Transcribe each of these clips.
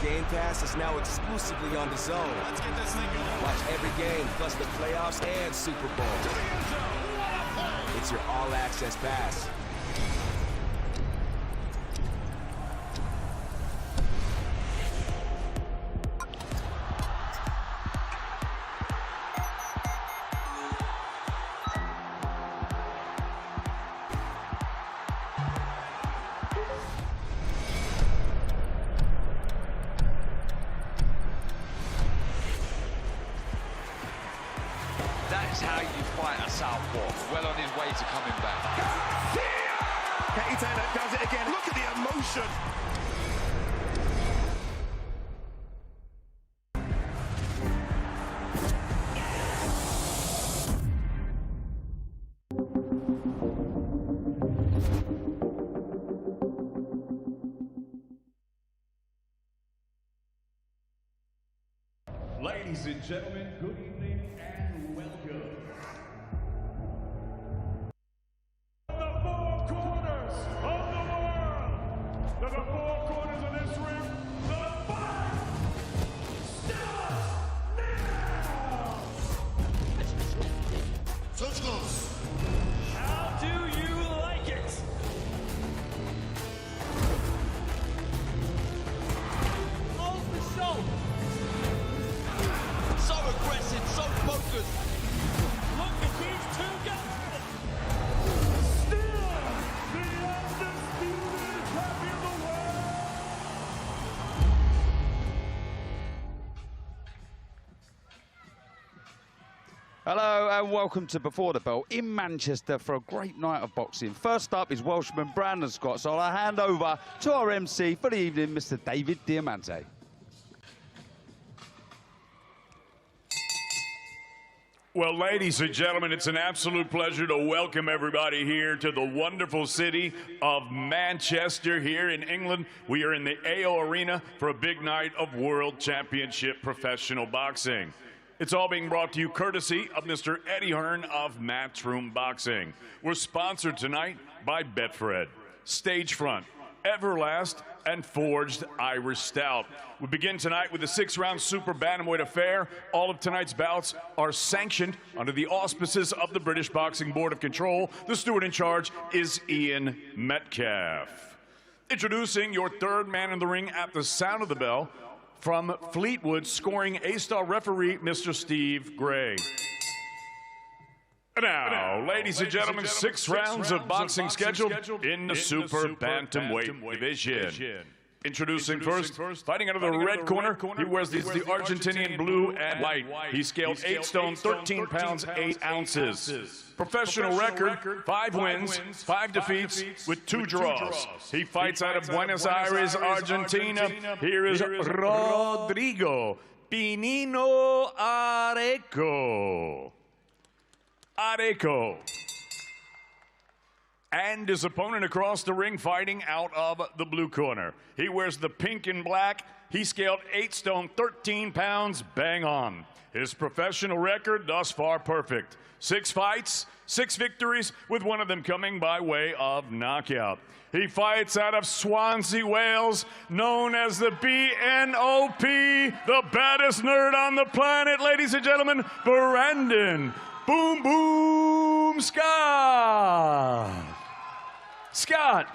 Game Pass is now exclusively on DAZN. Let's get this thing going. Watch every game, plus the playoffs and Super Bowl. It's your all-access pass. That's how you fight a southpaw. Well on his way to coming back. Katie Taylor does it again. Look at the emotion. Ladies and gentlemen, good evening and welcome. The four corners of the world. To the four corners of this ring, the fight starts now. So close. How do you like it? Oh, for sure. So aggressive, so focused. Look at these two guys. Still the undisputed champion of the world. Hello and welcome to Before the Bell in Manchester for a great night of boxing. First up is Welshman Brandon Scott, so I'll hand over to our MC for the evening, Mr. David Diamante. Well, ladies and gentlemen, it's an absolute pleasure to welcome everybody here to the wonderful city of Manchester here in England. We are in the AO Arena for a big night of World Championship Professional Boxing. It's all being brought to you courtesy of Mr. Eddie Hearn of Matchroom Boxing. We're sponsored tonight by Betfred, Stagefront, Everlast, and Forged Irish Stout. We begin tonight with the 6-round Super Bantamweight affair. All of tonight's bouts are sanctioned under the auspices of the British Boxing Board of Control. The steward in charge is Ian Metcalf. Introducing your third man in the ring at the sound of the bell, from Fleetwood, scoring A-star referee, Mr. Steve Gray. Now, ladies and gentlemen, 6 rounds of boxing scheduled in the Super Bantamweight division. Introducing first, fighting out of the red corner, he wears the Argentinian blue and white. He scaled 8 stone, 13 pounds, 8 ounces. Professional record, 5 wins, 5 defeats, with 2 draws. He fights out of Buenos Aires, Argentina. Here is Rodrigo Pinino Areco. And his opponent across the ring fighting out of the blue corner. He wears the pink and black. He scaled 8 stone, 13 pounds, bang on. His professional record thus far perfect. 6 fights, 6 victories, with one of them coming by way of knockout. He fights out of Swansea, Wales, known as the BNOP, the baddest nerd on the planet, ladies and gentlemen, Brandon Boom Boom Scott. Scott.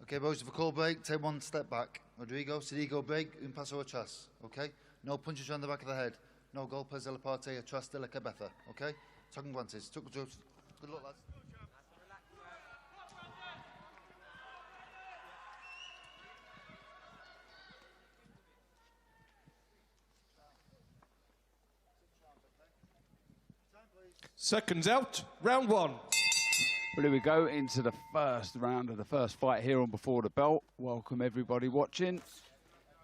Okay, boys, if a call break, take 1 step back. Rodrigo, Sidigo break, un paso atrás, okay? No punches around the back of the head. No golpes de la parte atrás de la cabeza, okay? Talking guantes. Good luck, lads. Seconds out, round 1. Well, here we go into the first round of the first fight here on Before the Bell. Welcome everybody watching.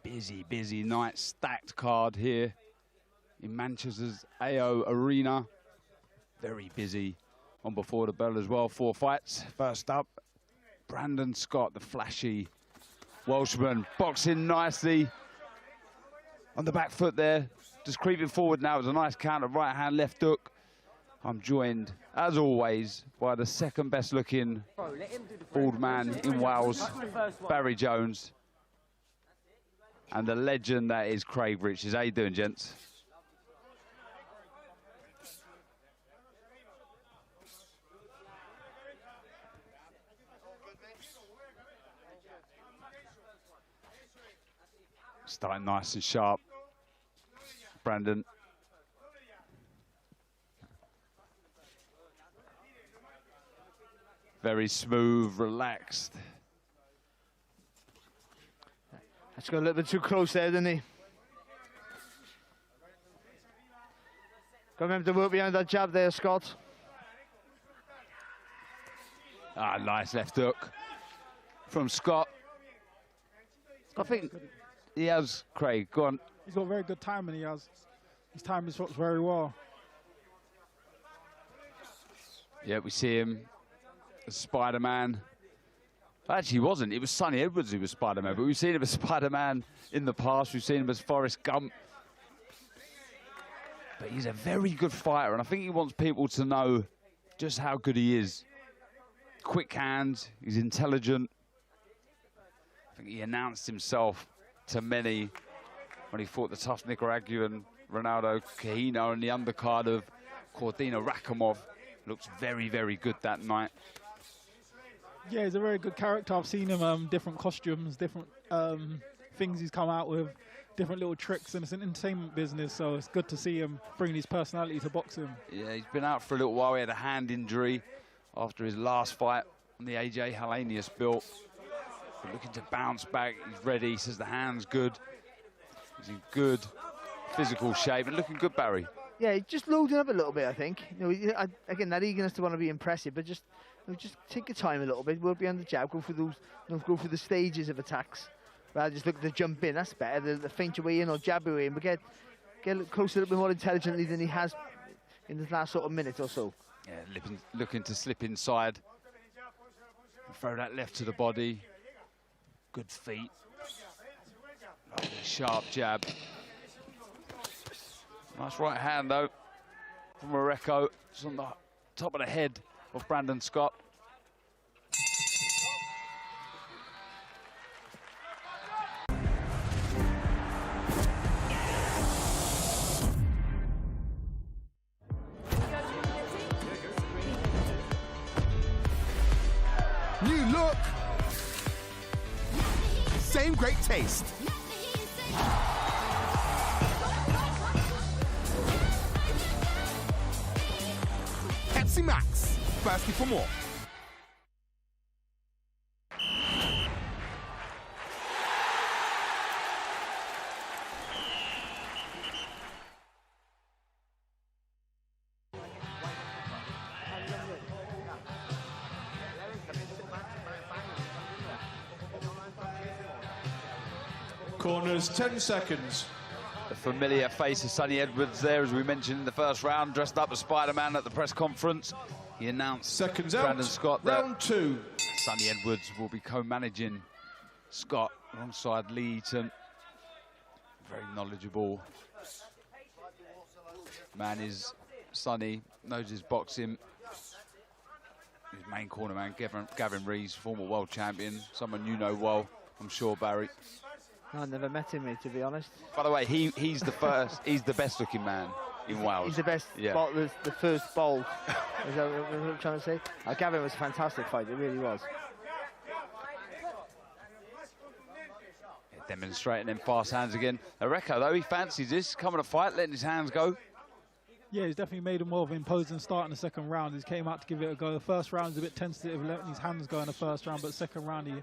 Busy, busy night, stacked card here in Manchester's AO Arena. Very busy on Before the Bell as well. 4 fights. First up, Brandon Scott, the flashy Welshman, boxing nicely on the back foot there. Just creeping forward now. It was a nice counter, right hand, left hook. I'm joined, as always, by the second best looking bald man in Wales, Barry Jones, and the legend that is Craig Riches. How you doing, gents? Starting nice and sharp. Brandon. Very smooth, relaxed. That's got a little bit too close there, didn't he? Got to remember to work behind that jab there, Scott. Ah, nice left hook from Scott. I think he has, Craig, go on. He's got very good timing, he has. He's timed his shots very well. Yeah, we see him as Spider-Man. Actually, he wasn't. It was Sonny Edwards who was Spider-Man, but we've seen him as Spider-Man in the past. We've seen him as Forrest Gump. But he's a very good fighter, and I think he wants people to know just how good he is. Quick hands, he's intelligent. I think he announced himself to many when he fought the tough Nicaraguan Ronaldo Cajino on the undercard of Cordino Rakhimov. Looks very, very good that night. Yeah, he's a very good character. I've seen him different costumes, different things he's come out with, different little tricks, and it's an entertainment business, so it's good to see him bringing his personality to boxing. Yeah, he's been out for a little while. He had a hand injury after his last fight on the AJ Hellenius belt. But looking to bounce back, he's ready. He says the hand's good. He's in good physical shape and looking good, Barry. Yeah, just loading up a little bit, I think. You know, again, that eagerness to want to be impressive, but just take your time a little bit. Work behind the jab, go through those, go through the stages of attacks. Rather just look at the jump in. That's better. The feint your way in or jab your way in, but get close a little bit more intelligently than he has in the last sort of minute or so. Yeah, looking to slip inside. Throw that left to the body. Good feet. Lovely sharp jab. Nice right hand, though, from Morocco. It's on the top of the head of Brandon Scott. New look, same great taste. Pepsi Max, thirsty for more. Corners, 10 seconds. The familiar face of Sonny Edwards there, as we mentioned in the first round, dressed up as Spider-Man at the press conference. He announced Brandon Scott round 2. Sonny Edwards will be co-managing Scott alongside Lee Eaton. Very knowledgeable man is Sonny, knows his boxing. His main corner man, Gavin Rees, former world champion, someone you know well, I'm sure, Barry. I never met him, mate, to be honest. By the way, he's the best looking man in Wales. He's the best, yeah. The first bowl. Is that what I'm trying to say? Gavin was a fantastic fight, it really was. Yeah, demonstrating them fast hands again. Areco, though, he fancies this, coming to fight, letting his hands go. Yeah, he's definitely made a more of an imposing start in the second round. He came out to give it a go. The first round was a bit tentative, letting his hands go in the first round, but the second round he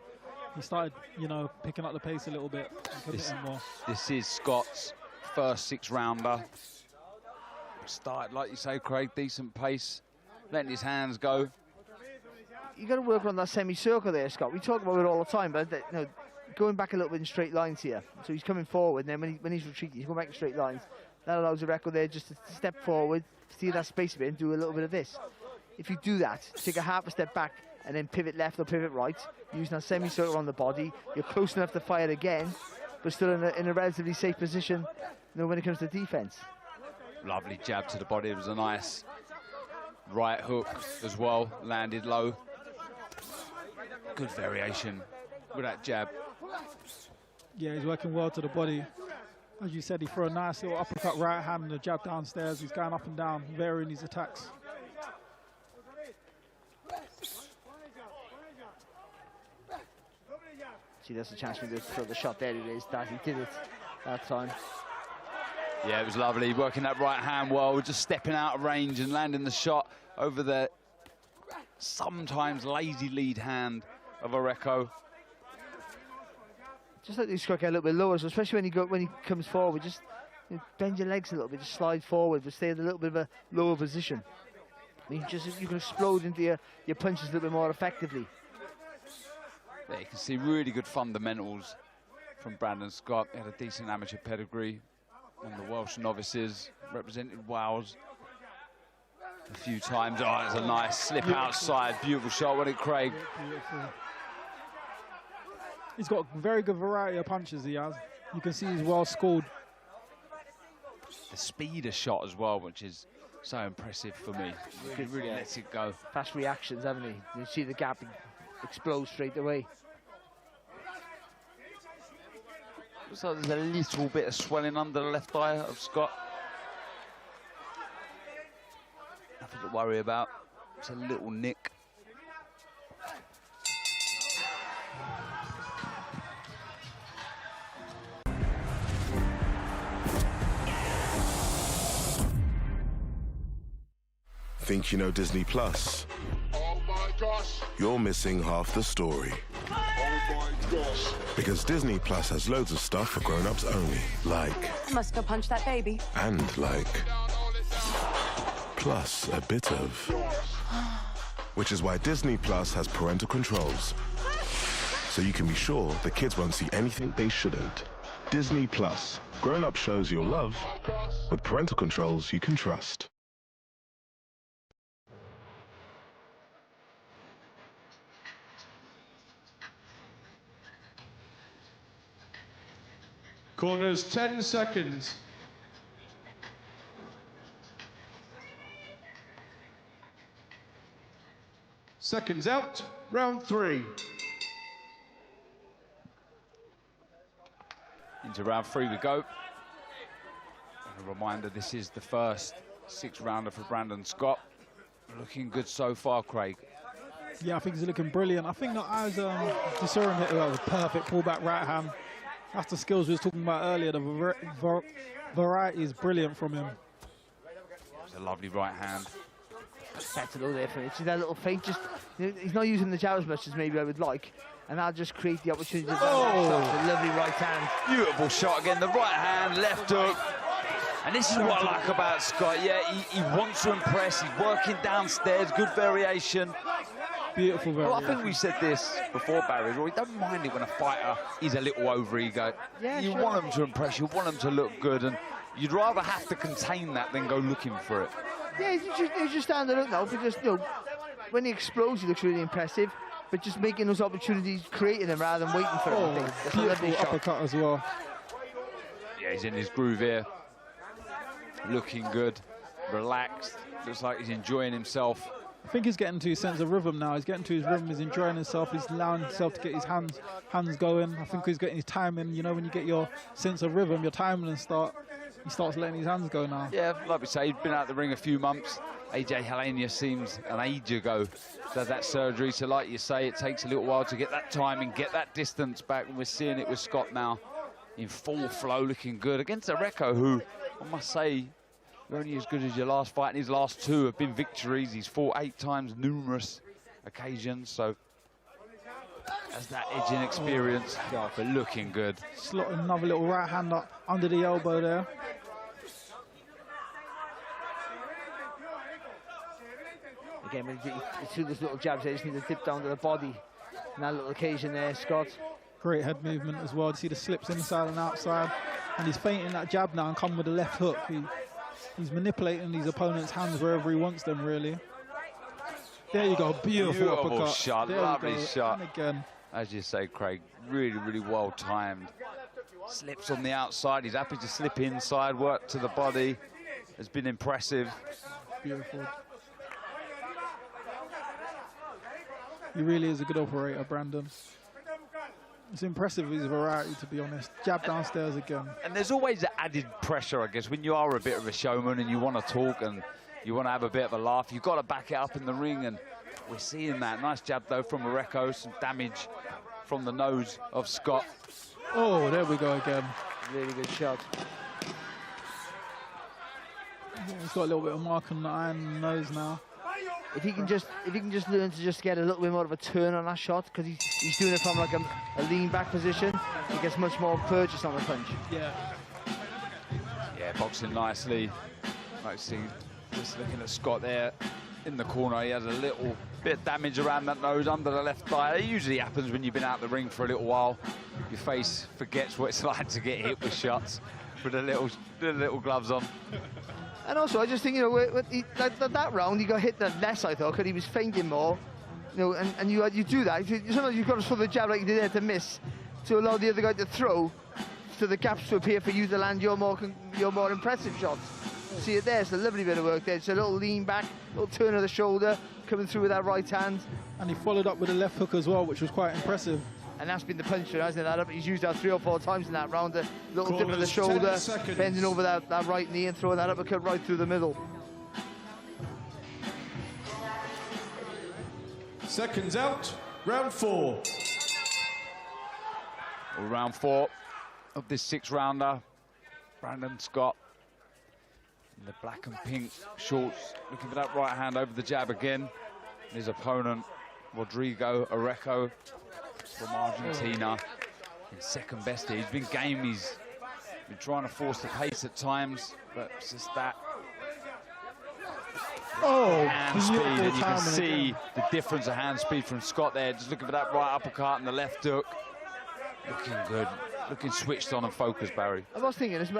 started, you know, picking up the pace a little bit and committing more. This is Scott's first 6-rounder. Started, like you say, Craig, decent pace, letting his hands go. You got to work on that semicircle there, Scott. We talk about it all the time, but you know, going back a little bit in straight lines here. So he's coming forward, and then when he's retreating, he's going back in straight lines. That allows the record there just to step forward, steal that space a bit, and do a little bit of this. If you do that, take a half a step back, and then pivot left or pivot right, using that semicircle on the body, you're close enough to fire again, but still in a relatively safe position, you know, when it comes to defense. Lovely jab to the body. It was a nice Right hook as well, landed low. Good variation with that jab. Yeah, he's working well to the body. As you said, he threw a nice little uppercut right hand and a jab downstairs. He's going up and down, varying his attacks. See, that's a chance for him to throw the shot there. It is that he did it that time. Yeah, it was lovely, working that right hand well, just stepping out of range and landing the shot over the sometimes lazy lead hand of Areco. Just let these Scott get a little bit lower, so especially when he comes forward, just bend your legs a little bit, just slide forward, but stay in a little bit of a lower position. You can explode into your punches a little bit more effectively. There you can see really good fundamentals from Brandon Scott. He had a decent amateur pedigree on the Welsh novices, represented Wales a few times. Oh, it's a nice slip outside, beautiful shot, wasn't it, Craig? Beautiful. He's got a very good variety of punches, he has. You can see he's well schooled. The speed of shot as well, which is so impressive for me. Really lets it go. Fast reactions, haven't he? You see the gap explode straight away. Looks like there's a little bit of swelling under the left eye of Scott. Nothing to worry about. It's a little nick. Think you know Disney Plus? Oh my gosh! You're missing half the story. Oh my gosh! Because Disney Plus has loads of stuff for grown-ups only, like... I must go punch that baby. And like... Plus a bit of... Which is why Disney Plus has parental controls. So you can be sure the kids won't see anything they shouldn't. Disney Plus. Grown-up shows you'll love, with parental controls you can trust. Corners, 10 seconds. Seconds out, round 3. Into round 3 we go. And a reminder, this is the first 6-rounder for Brandon Scott. Looking good so far, Craig. Yeah, I think he's looking brilliant. I think that as Desurin hit a perfect pullback right hand. That's the skills we were talking about earlier. The variety is brilliant from him. It's a lovely right hand. Better though there for it. See that little feint, just he's not using the jab as much as maybe I would like, and that'll just create the opportunity to a lovely right hand. Beautiful shot again, the right hand, left hook. And this is what I like about Scott. Yeah, he wants to impress, he's working downstairs, good variation. Beautiful variation. Well, I think we said this before, Barry. We don't mind it when a fighter is a little over ego. Yeah, you want them to impress, you want them to look good, and you'd rather have to contain that than go looking for it. Yeah, he's just standing up now, but just, when he explodes, he looks really impressive, but just making those opportunities, creating them rather than waiting for it. I think. That's a lovely shot. Uppercut as well. Yeah, he's in his groove here. Looking good, relaxed, looks like he's enjoying himself. I think he's getting to his sense of rhythm now. He's getting to his rhythm, he's enjoying himself, he's allowing himself to get his hands going. I think he's getting his timing. You know, when you get your sense of rhythm, your timing and he starts letting his hands go now. Yeah, like we say, he's been out the ring a few months. AJ Helenia seems an age ago to have that surgery. So like you say, it takes a little while to get that timing, get that distance back. And we're seeing it with Scott now in full flow, looking good against Areco, who I must say, you're only as good as your last fight, and his last 2 have been victories. He's fought 8 times, numerous occasions, so has that edge and experience, but looking good. Slot another little right hand up under the elbow there. Again, when you see those little jabs, they just need to dip down to the body. And that little occasion there, Scott. Great head movement as well. You see the slips inside and outside, and he's feinting that jab now and coming with the left hook. He's manipulating his opponent's hands wherever he wants them, really. There you go, beautiful uppercut. Shot, there lovely shot. And again. As you say, Craig, really, really well timed. Slips on the outside, he's happy to slip inside, work to the body. Has been impressive. Beautiful. He really is a good operator, Brandon. It's impressive, his variety, to be honest. Jab downstairs again. And there's always added pressure, I guess, when you are a bit of a showman and you want to talk and you want to have a bit of a laugh. You've got to back it up in the ring, and we're seeing that. Nice jab, though, from Areco. Some damage from the nose of Scott. Oh, there we go again. Really good shot. Yeah, he's got a little bit of mark on the eye and nose now. If he can just learn to just get a little bit more of a turn on that shot, because he's doing it from like a lean back position, he gets much more purchase on the punch. Yeah. Yeah, boxing nicely. Like see, just looking at Scott there in the corner. He has a little bit of damage around that nose under the left eye. It usually happens when you've been out the ring for a little while. Your face forgets what it's like to get hit with shots with the little gloves on. And also, I just think, you know, that round he got hit less, I thought, because he was feinting more. You know, and you do that. Sometimes you've got to throw the jab like you did there to miss, to allow the other guy to throw, so the gaps to appear for you to land your more impressive shots. See it there, it's a lovely bit of work there. It's a little lean back, little turn of the shoulder, coming through with that right hand. And he followed up with a left hook as well, which was quite impressive. And that's been the puncher, hasn't it? He's used that 3 or 4 times in that round. A little dip of the shoulder, bending over that right knee and throwing that uppercut right through the middle. Seconds out, round 4. Well, round 4 of this 6-rounder. Brandon Scott in the black and pink shorts, looking for that right hand over the jab again. And his opponent, Rodrigo Areco, from Argentina, in second best here. He's been game, he's been trying to force the pace at times, but it's just that hand speed, and you can see the difference of hand speed from Scott there, just looking for that right uppercut and the left hook. Looking good, looking switched on and focused, Barry. I was thinking, he's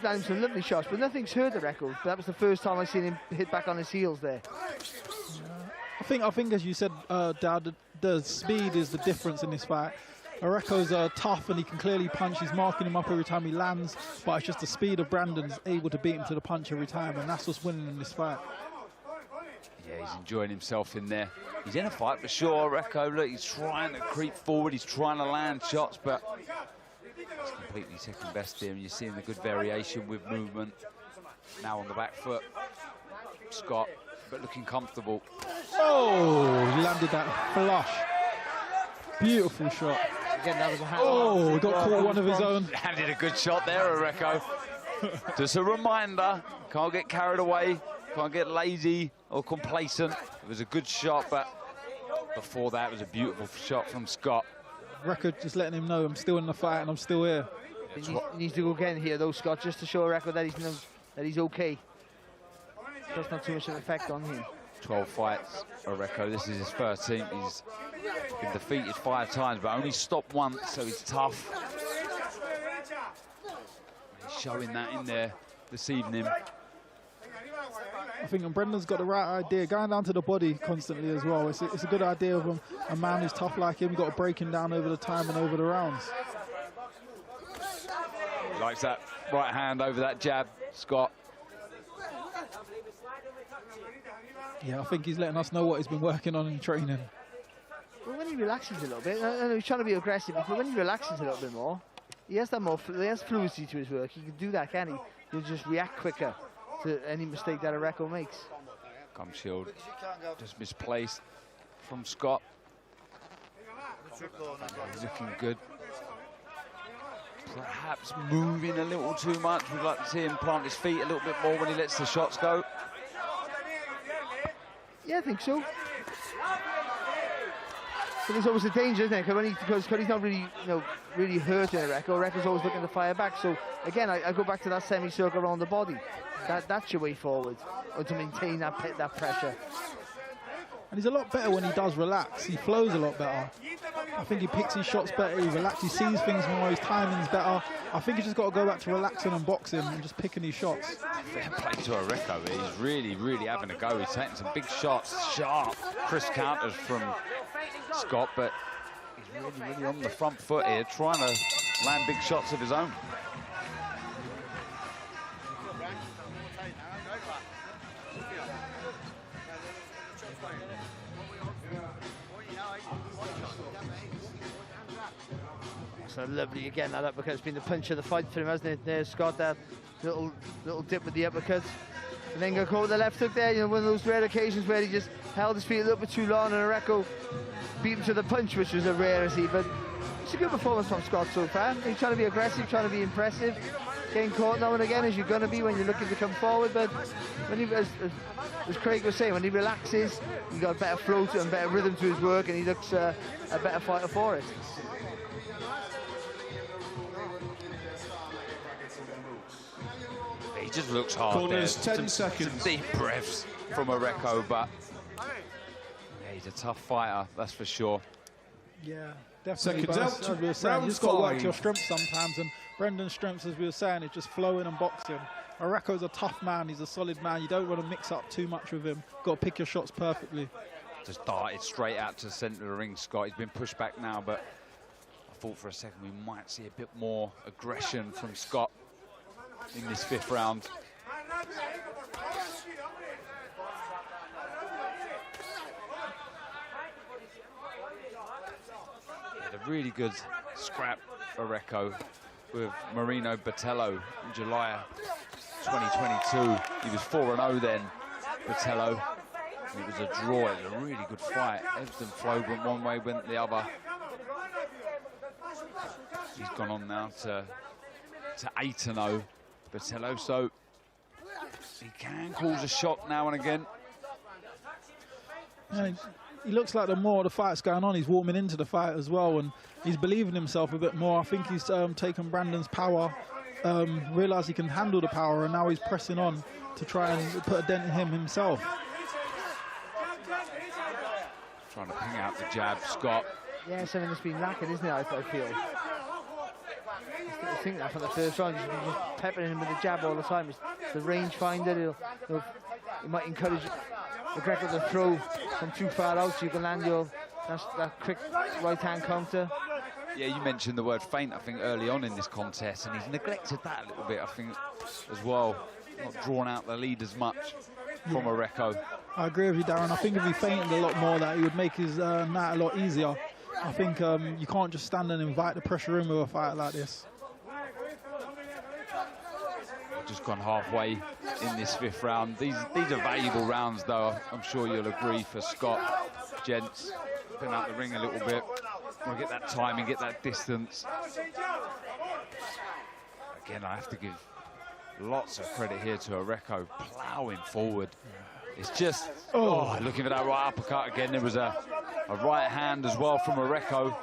landing some lovely shots, but nothing's hurt the record. But that was the first time I've seen him hit back on his heels there. I think as you said, Dad, the speed is the difference in this fight. Areco's tough and he can clearly punch. He's marking him up every time he lands, but it's just the speed of Brandon's able to beat him to the punch every time, and that's what's winning in this fight. Yeah, he's enjoying himself in there. He's in a fight for sure, Areco. Look, he's trying to creep forward. He's trying to land shots, but he's completely second best here, and you're seeing the good variation with movement. Now on the back foot, Scott, but looking comfortable. Oh, he landed that flush. Beautiful shot. Again, that was a hand. Oh, got caught one of his own. Landed a good shot there, Areco. Just a reminder, can't get carried away, can't get lazy or complacent. It was a good shot, but before that, it was a beautiful shot from Scott. Record just letting him know I'm still in the fight and I'm still here. He needs to go again here, though, Scott, just to show Record that he's okay. That's not too much of an effect on him. 12 fights, Areco. This is his 13th. He's been defeated 5 times, but only stopped once, so he's tough. He's showing that in there this evening. I think Brendan's got the right idea, going down to the body constantly as well. It's a good idea of a man who's tough like him. You've got to break him down over the time and over the rounds. He likes that right hand over that jab, Scott. Yeah, I think he's letting us know what he's been working on in training. Well, when he relaxes a little bit, I know he's trying to be aggressive, but when he relaxes a little bit more, he has fluidity to his work. He can do that, can he? He'll just react quicker to any mistake that Areco makes. Gum shield just misplaced from Scott. He's looking good. Perhaps moving a little too much. We'd like to see him plant his feet a little bit more when he lets the shots go. Yeah, I think so. But there's always a danger, isn't there? Because he's not really, really hurting Areco. Areco's always looking to fire back. So again, I go back to that semicircle around the body. That's your way forward, or to maintain that pressure. And he's a lot better when he does relax. He flows a lot better. I think he picks his shots better, he relaxes, he sees things more, his timing's better. I think he's just got to go back to relaxing and boxing and just picking his shots. Fair play to Areco. He's really having a go. He's taking some big shots, sharp, crisp counters from Scott, but he's really on the front foot here, trying to land big shots of his own. a lovely, again, that uppercut's been the punch of the fight for him, hasn't it? There's Scott, that little dip with the uppercut. And then got caught with the left hook there, you know, one of those rare occasions where he just held his feet a little bit too long, and Areco beat him to the punch, which was a rarity. But it's a good performance from Scott so far. He's trying to be aggressive, trying to be impressive, getting caught now and again, as you're going to be when you're looking to come forward. But when he, as Craig was saying, when he relaxes, he got a better flow to and better rhythm to his work, and he looks a better fighter for it. He just looks hard. Corners, 10 seconds. Some deep breaths from Areco, but yeah, he's a tough fighter, that's for sure. Yeah, definitely. Seconds out. As we were saying, you just got to work your strengths sometimes, and Brendan's strengths, as we were saying, is just flowing and boxing. Areco's a tough man, he's a solid man. You don't want to mix up too much with him. Got to pick your shots perfectly. Just darted straight out to the centre of the ring, Scott. He's been pushed back now, but I thought for a second we might see a bit more aggression from Scott in this 5th round. Had a really good scrap, Areco, with Marino Botello in July 2022. He was 4-0 then, Botello. It was a draw, it was a really good fight. Ebbs and flowed, went one way, went the other. He's gone on now to 8-0, Botello, so he can cause a shock now and again. Yeah, he looks like the more the fight's going on, he's warming into the fight as well, and he's believing himself a bit more. I think he's taken Brandon's power, realised he can handle the power, and now he's pressing on to try and put a dent in him himself. Trying to ping out the jab, Scott. Yeah, something that's been lacking, isn't it, I feel. I think that from the first round, you should be just peppering him with the jab all the time. It's the rangefinder, he might encourage Areco to throw from too far out so you can land that quick right-hand counter. Yeah, you mentioned the word feint, I think, early on in this contest, and he's neglected that a little bit, I think, as well. Not drawn out the lead as much from Areco. I agree with you, Darren. I think if he feinted a lot more, that he would make his night a lot easier. I think you can't just stand and invite the pressure in with a fight like this. Just gone halfway in this 5th round. These are valuable rounds, though. I'm sure you'll agree, for Scott. Gents, been out the ring a little bit. Want to get that timing, get that distance. Again, I have to give lots of credit here to Areco, ploughing forward. It's just, looking for that right uppercut again. There was a right hand as well from Areco,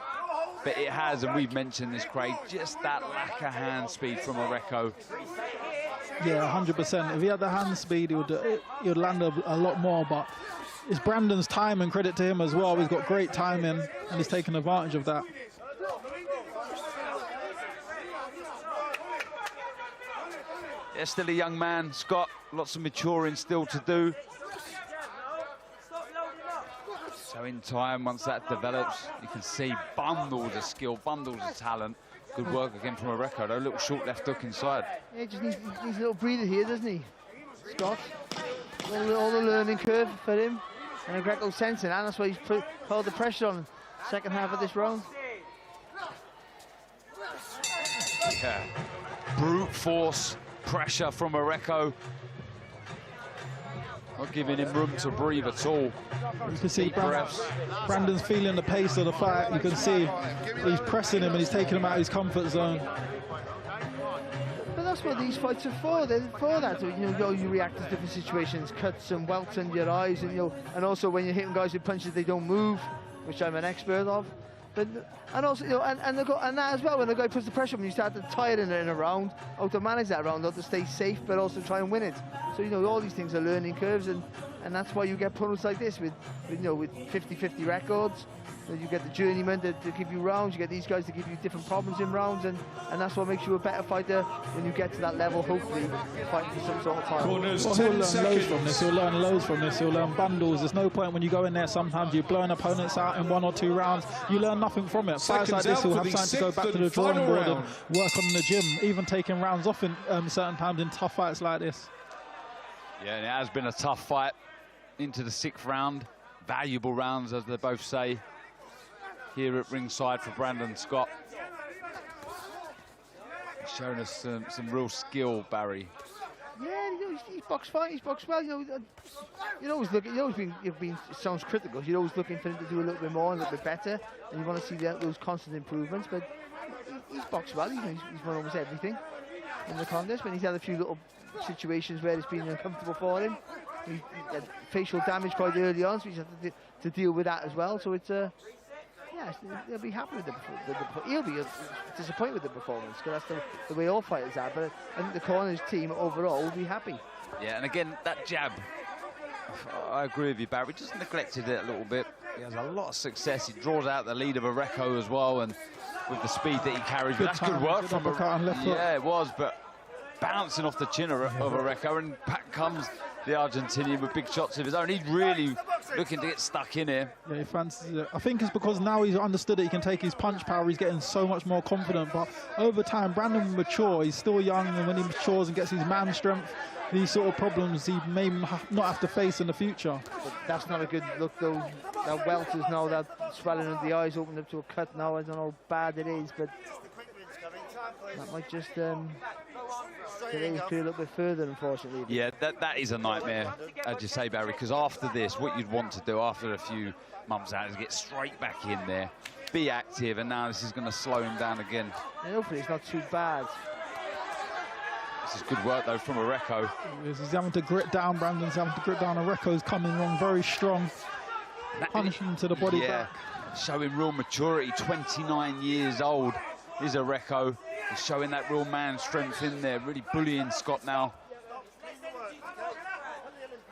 but it has, and we've mentioned this, Craig, just that lack of hand speed from Areco. Yeah, 100%. If he had the hand speed, he would land a lot more, but it's Brandon's time, and credit to him as well. He's got great timing, and he's taken advantage of that. Yeah, still a young man, Scott. Lots of maturing still to do. So in time, once that develops, you can see bundles of skill, bundles of talent. Good work again from Areco, though. A little short left hook inside. Yeah, just needs a little breather here, doesn't he, Scott? All the learning curve for him. And Areco sensing, and that's why he's put all the pressure on the second half of this round. Yeah, brute force pressure from Areco. Not giving him room to breathe at all. You can see Brandon's feeling the pace of the fight. You can see he's pressing him and he's taking him out of his comfort zone. But that's what these fights are for. They're for that. So, you react to different situations, cuts and welts under your eyes, and and also when you're hitting guys with punches, they don't move, which I'm an expert of. But and also and that as well, when the guy puts the pressure on, you start to tie it in a round, how to manage that round, how to stay safe, but also try and win it. So all these things are learning curves, and that's why you get opponents like this with 50-50 records. You get the journeyman to give you rounds, you get these guys to give you different problems in rounds, and that's what makes you a better fighter when you get to that level, hopefully, fighting for some sort of title. Well, he'll learn loads from this, he'll learn loads from this, he'll learn bundles. There's no point when you go in there, sometimes you're blowing opponents out in 1 or 2 rounds, you learn nothing from it. Fights like this, he'll have time to go back to the drawing board and work on the gym, even taking rounds off in certain times in tough fights like this. Yeah, and it has been a tough fight into the 6th round. Valuable rounds, as they both say, here at ringside for Brandon Scott. Showing us some real skill, Barry. Yeah, he's boxed fine. He's boxed well. You'd always look. You've been. It sounds critical. You're always looking for him to do a little bit more, a little bit better, and you want to see those constant improvements. But he's boxed well. He's won almost everything in the contest. But he's had a few little situations where it's been uncomfortable for him. He had facial damage quite early on, so he's had to deal with that as well. So it's yeah, he'll be happy with he'll be disappointed with the performance, because that's the way all fighters are. But I think the corners team overall will be happy. Yeah, and again, that jab, I agree with you, Barry. Just neglected it a little bit. He has a lot of success. He draws out the lead of Areco as well, and with the speed that he carries. But that's good work from Areco. Yeah, it was, but bouncing off the chin of Areco, and back comes the Argentinian with big shots of his own. He's really looking to get stuck in here. Yeah, he fancies it. I think it's because now he's understood that he can take his punch power. He's getting so much more confident. But over time, Brandon will mature. He's still young, and when he matures and gets his man strength, these sort of problems he may not have to face in the future. But that's not a good look, though. That welters now, that swelling of the eyes opened up to a cut now. I don't know how bad it is, but that might just delay his career a little bit further, unfortunately. Yeah, that is a nightmare, as you say, Barry, because after this, what you'd want to do after a few months out is get straight back in there, be active, and now this is going to slow him down again. And hopefully it's not too bad. This is good work, though, from Areco. He's having to grit down, Brandon's having to grit down. Areco's coming wrong very strong, punishing him to the body back. Showing real maturity, 29 years old is Areco. He's showing that real man strength in there, really bullying Scott now.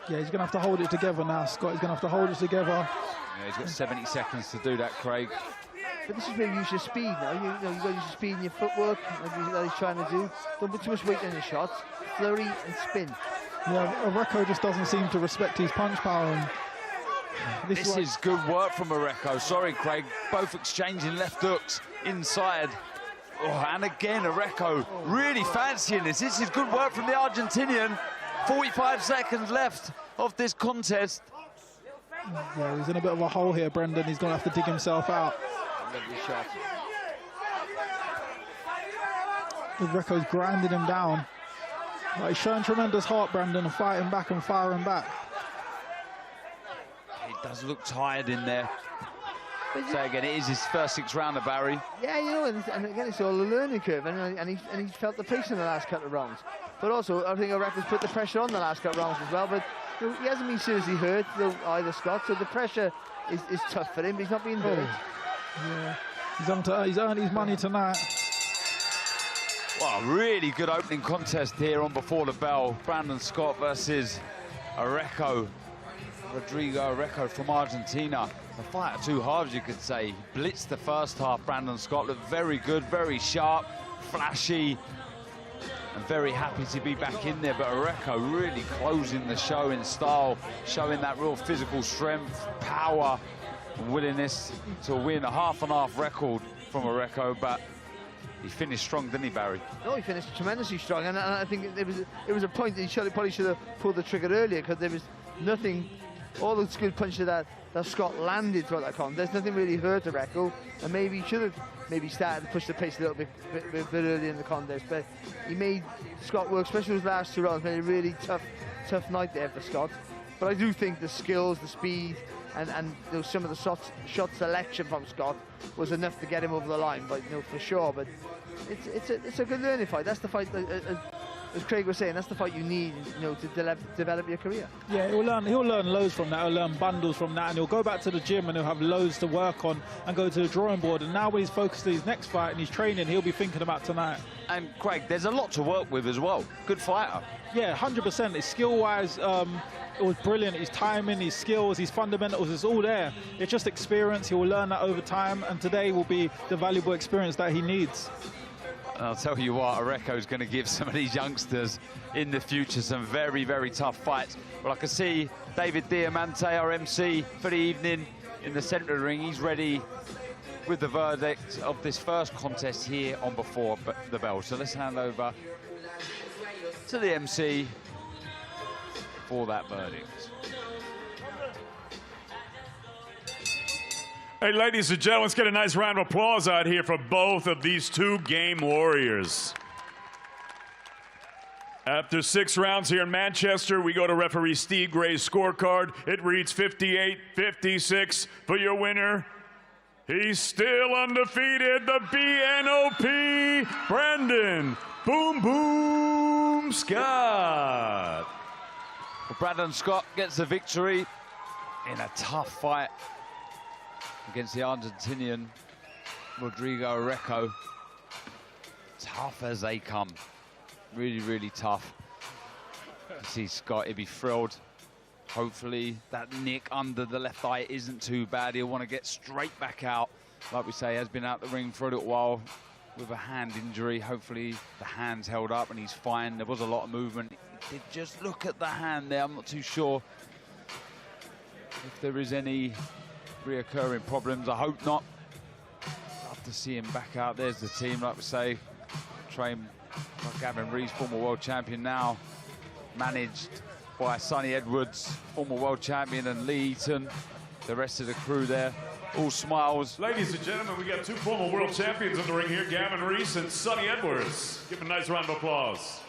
Yeah, he's going to have to hold it together now, Scott. He's going to have to hold it together. Yeah, he's got 70 seconds to do that, Craig. But this is where you use your speed now. You've got to use your speed in your footwork, that he's trying to do. Don't put too much weight on your shots. Flurry and spin. Yeah, Areco just doesn't seem to respect his punch power. And this is good work from Areco. Sorry, Craig. Both exchanging left hooks inside. Oh, and again, Areco really fancying this. This is good work from the Argentinian. 45 seconds left of this contest. Yeah, he's in a bit of a hole here, Brendan. He's going to have to dig himself out. Lovely shot. Areco's grinding him down. But he's showing tremendous heart, Brandon, and fighting back and firing back. He does look tired in there. So again, it is his first 6 rounder, Barry. Yeah, you know, and again, it's all a learning curve, and he felt the pace in the last couple of rounds. But also, I think Areco's put the pressure on the last couple of rounds as well. But you know, he hasn't been seriously hurt, either, Scott. So the pressure is tough for him, but he's not being hurt. Yeah, he's earned his money tonight. Well, really good opening contest here on Before the Bell. Brandon Scott versus Areco. Rodrigo Areco from Argentina. A fighter too hard, as you could say. Blitzed the first half. Brandon Scott looked very good, very sharp, flashy, and very happy to be back in there. But Areco really closing the show in style, showing that real physical strength, power, and willingness to win. A half-and-half record from Areco, but he finished strong, didn't he, Barry? No, he finished tremendously strong, and I think it was a point that he probably should have pulled the trigger earlier, because there was nothing. All those good punches that Scott landed throughout that contest, nothing really hurt Areco, and maybe he should have started to push the pace a little bit early in the contest. But he made Scott work, especially his last 2 rounds. Made a really tough night there for Scott. But I do think the skills, the speed, and some of the shot selection from Scott was enough to get him over the line, but for sure. But it's a good learning fight. That's the fight. As Craig was saying, that's the fight you need, to develop your career. Yeah, he'll learn loads from that. He'll learn bundles from that, and he'll go back to the gym and he'll have loads to work on and go to the drawing board. And now when he's focused on his next fight and he's training, he'll be thinking about tonight. And Craig, there's a lot to work with as well. Good fighter. Yeah, 100%. His skill-wise, it was brilliant. His timing, his skills, his fundamentals, it's all there. It's just experience. He will learn that over time, and today will be the valuable experience that he needs. I'll tell you what, Areco's going to give some of these youngsters in the future some very, very tough fights. Well, I can see David Diamante, our MC for the evening, in the centre of the ring. He's ready with the verdict of this first contest here on Before the Bell. So let's hand over to the MC for that verdict. Hey, ladies and gentlemen, let's get a nice round of applause out here for both of these 2 game warriors. After 6 rounds here in Manchester, we go to referee Steve Gray's scorecard. It reads 58-56 for your winner. He's still undefeated, the BNOP, Brandon Boom Boom Scott. Well, Brandon Scott gets the victory in a tough fight against the Argentinian Rodrigo Areco. Tough as they come. Really, really tough. You see Scott, he'll be thrilled. Hopefully that nick under the left eye isn't too bad. He'll want to get straight back out. Like we say, he has been out the ring for a little while with a hand injury. Hopefully the hand's held up and he's fine. There was a lot of movement. He did just look at the hand there. I'm not too sure if there is any reoccurring problems. I hope not. Love to see him back out. There's the team, like we say. Trained by Gavin Rees, former world champion, now managed by Sonny Edwards, former world champion, and Lee Eaton. The rest of the crew there, all smiles. Ladies and gentlemen, we got 2 former world champions in the ring here, Gavin Rees and Sonny Edwards. Give them a nice round of applause.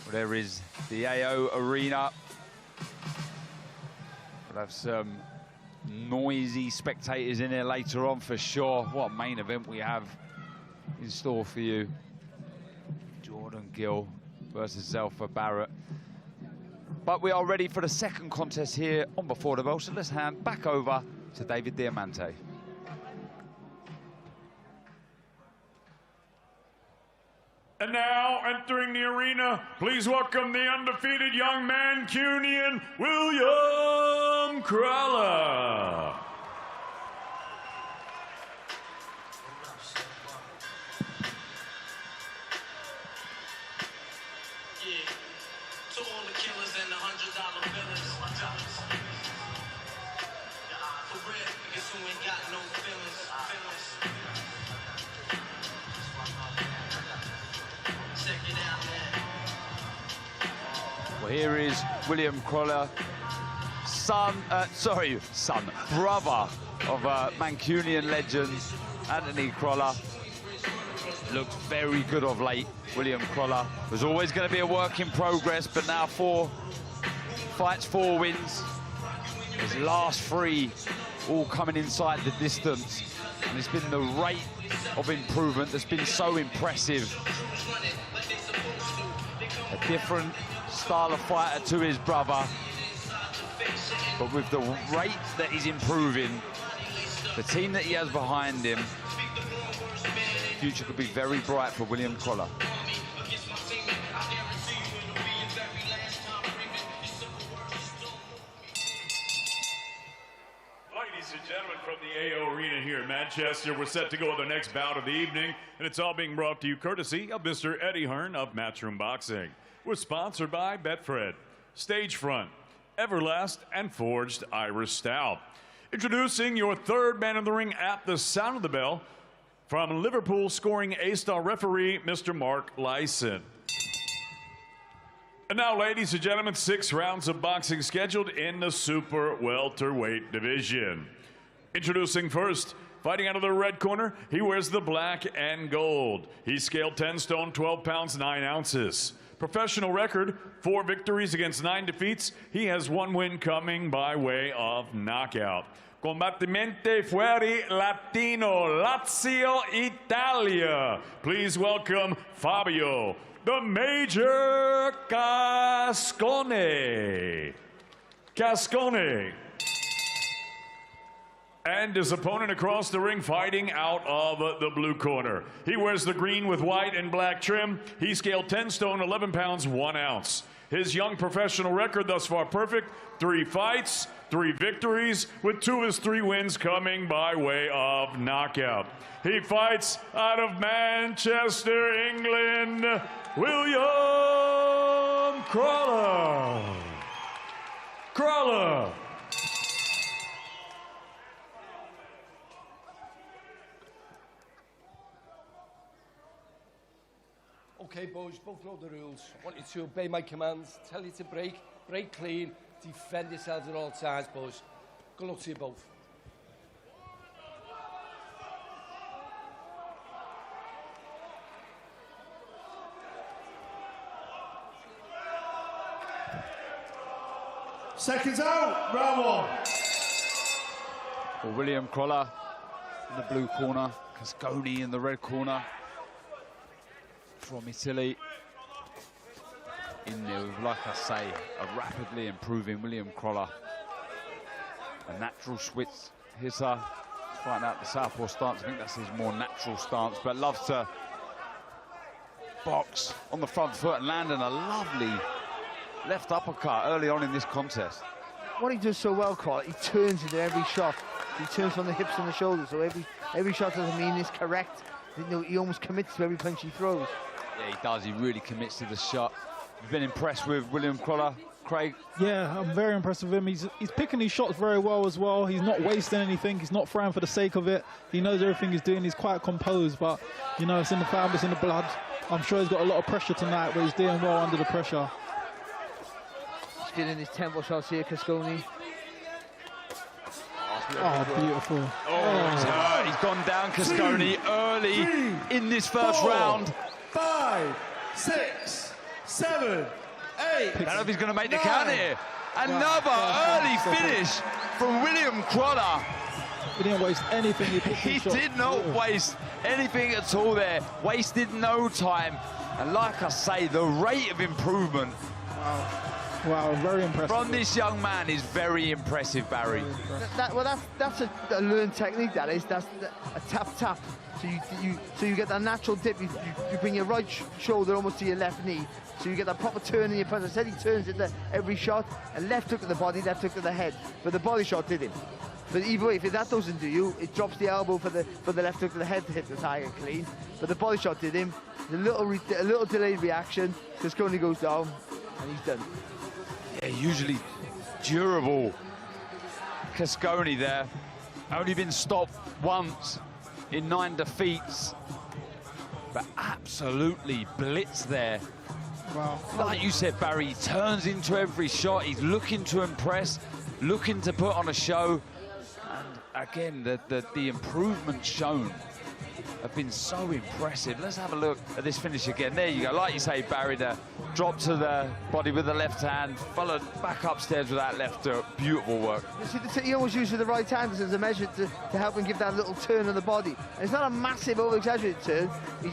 Well, there is the AO Arena. We'll have some noisy spectators in here later on for sure. What a main event we have in store for you. Jordan Gill versus Zelfa Barrett. But we are ready for the second contest here on Before the Bell, so let's hand back over to David Diamante. And now, entering the arena, please welcome the undefeated young Mancunian, William Crawler. To all the killers and the $100 billers. For real, because who ain't got no feelings. Check it out, man. Well, here is William Crawler, brother of Mancunian legend Anthony Crawler. Looked very good of late. William Crawler was always going to be a work in progress, but now 4 fights, 4 wins. His last 3 all coming inside the distance, and it's been the rate of improvement that's been so impressive. A different style of fighter to his brother, but with the rate that he's improving, the team that he has behind him, the future could be very bright for William Crawler. Ladies and gentlemen, from the AO Arena here in Manchester, we're set to go with the next bout of the evening, and it's all being brought to you courtesy of Mr. Eddie Hearn of Matchroom Boxing. We're sponsored by Betfred, Stagefront, Everlast, and Forged Irish Stout. Introducing your third man in the ring at the sound of the bell, from Liverpool scoring A-star referee, Mr. Mark Lyson. And now, ladies and gentlemen, 6 rounds of boxing scheduled in the super welterweight division. Introducing first, fighting out of the red corner, he wears the black and gold. He's scaled 10 stone, 12 pounds, 9 ounces. Professional record, 4 victories against 9 defeats. He has 1 win coming by way of knockout. Combattimento fuori Latino, Lazio, Italia. Please welcome Fabio, the Major Cascone. And his opponent across the ring, fighting out of the blue corner. He wears the green with white and black trim. He scaled 10 stone, 11 pounds, 1 ounce. His young professional record thus far perfect, 3 fights, 3 victories, with 2 of his 3 wins coming by way of knockout. He fights out of Manchester, England, William Crawler. Okay, boys, both know the rules. I want you to obey my commands, tell you to break clean, defend yourselves at all times, boys. Good luck to you both. Seconds out, round 1. Well, William Crolla in the blue corner, Casconi in the red corner from Italy. In there, like I say, a rapidly improving William Crolla. A natural Swiss hitter, fighting out the southpaw stance. I think that's his more natural stance, but loves to box on the front foot and landing a lovely left uppercut early on in this contest. What he does so well, Crolla, he turns into every shot. He turns from the hips and the shoulders, so every shot doesn't mean it's correct. You know, he almost commits to every punch he throws. Yeah, he does. He really commits to the shot. You've been impressed with William Crolla, Craig? Yeah, I'm very impressed with him. He's picking his shots very well as well. He's not wasting anything. He's not throwing for the sake of it. He knows everything he's doing. He's quite composed, but, you know, it's in the family, it's in the blood. I'm sure he's got a lot of pressure tonight, but he's doing well under the pressure. He's getting his tempo shots here, Casconi. Oh, beautiful. Oh, he's gone down, Casconi, early in this first round. 5, 6, 7, 8. I don't know if he's going to make the count here. Another early finish from William Crolla. He didn't waste anything. He did not waste anything at all there. Wasted no time. And like I say, the rate of improvement Wow, very impressive. from this young man is very impressive, Barry. That's a learned technique, that is. That's a tap. So you get that natural dip. You bring your right shoulder almost to your left knee. So you get that proper turn in your punch. I said he turns into every shot. A left hook to the body, left hook to the head. But the body shot did him. But either way, if that doesn't do you, it drops the elbow for the left hook to the head to hit the target clean. But the body shot did him. A little delayed reaction. Casconi goes down, and he's done. Yeah, usually durable Casconi there. Only been stopped once in 9 defeats, but absolutely blitzed there. Wow. Like you said, Barry, he turns into every shot. He's looking to impress, looking to put on a show. And again, the improvements shown have been so impressive. Let's have a look at this finish again. There you go. Like you say, Barry, the drop to the body with the left hand, followed back upstairs with that left hook. Beautiful work. He always uses the right hand as a measure to help him give that little turn of the body. And it's not a massive, over-exaggerated turn. He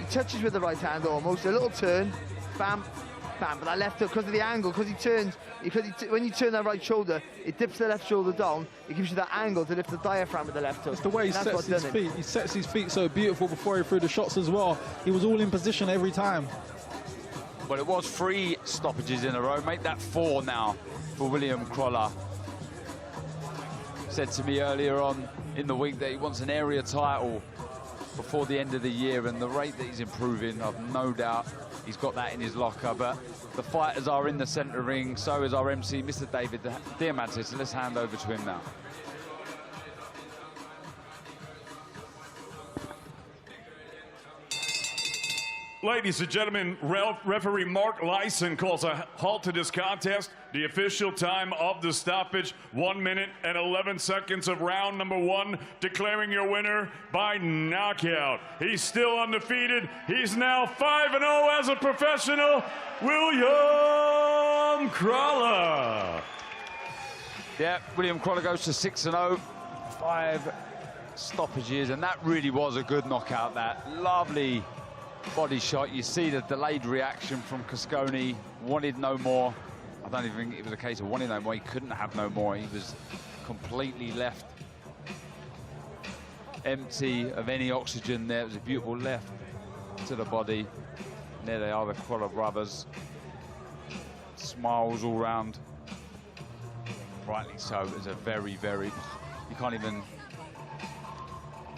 touches with the right hand almost, a little turn, bam, bam. But that left hook, because of the angle, because he turns, when you turn that right shoulder, it dips the left shoulder down. It gives you that angle to lift the diaphragm with the left hook. It's the way he sets his feet. He sets his feet so beautiful before he threw the shots as well. He was all in position every time. Well, it was 3 stoppages in a row. Make that 4 now for William Crolla. Said to me earlier on in the week that he wants an area title before the end of the year, and the rate that he's improving, I've no doubt he's got that in his locker. But the fighters are in the centre ring, so is our MC, Mr. David Diamandis. So let's hand over to him now. Ladies and gentlemen, referee Mark Lyson calls a halt to this contest. The official time of the stoppage, 1 minute and 11 seconds of round number 1, declaring your winner by knockout. He's still undefeated. He's now 5-0 as a professional, William Crolla. Yeah, William Crolla goes to 6-0, 5 stoppages, and that really was a good knockout, that lovely body shot. You see the delayed reaction from Casconi, wanted no more. I don't even think it was a case of wanting no more. He couldn't have no more. He was completely left empty of any oxygen there. It was a beautiful left to the body. And there they are, the Crolla brothers. Smiles all round. Rightly so. It was a very, very, you can't even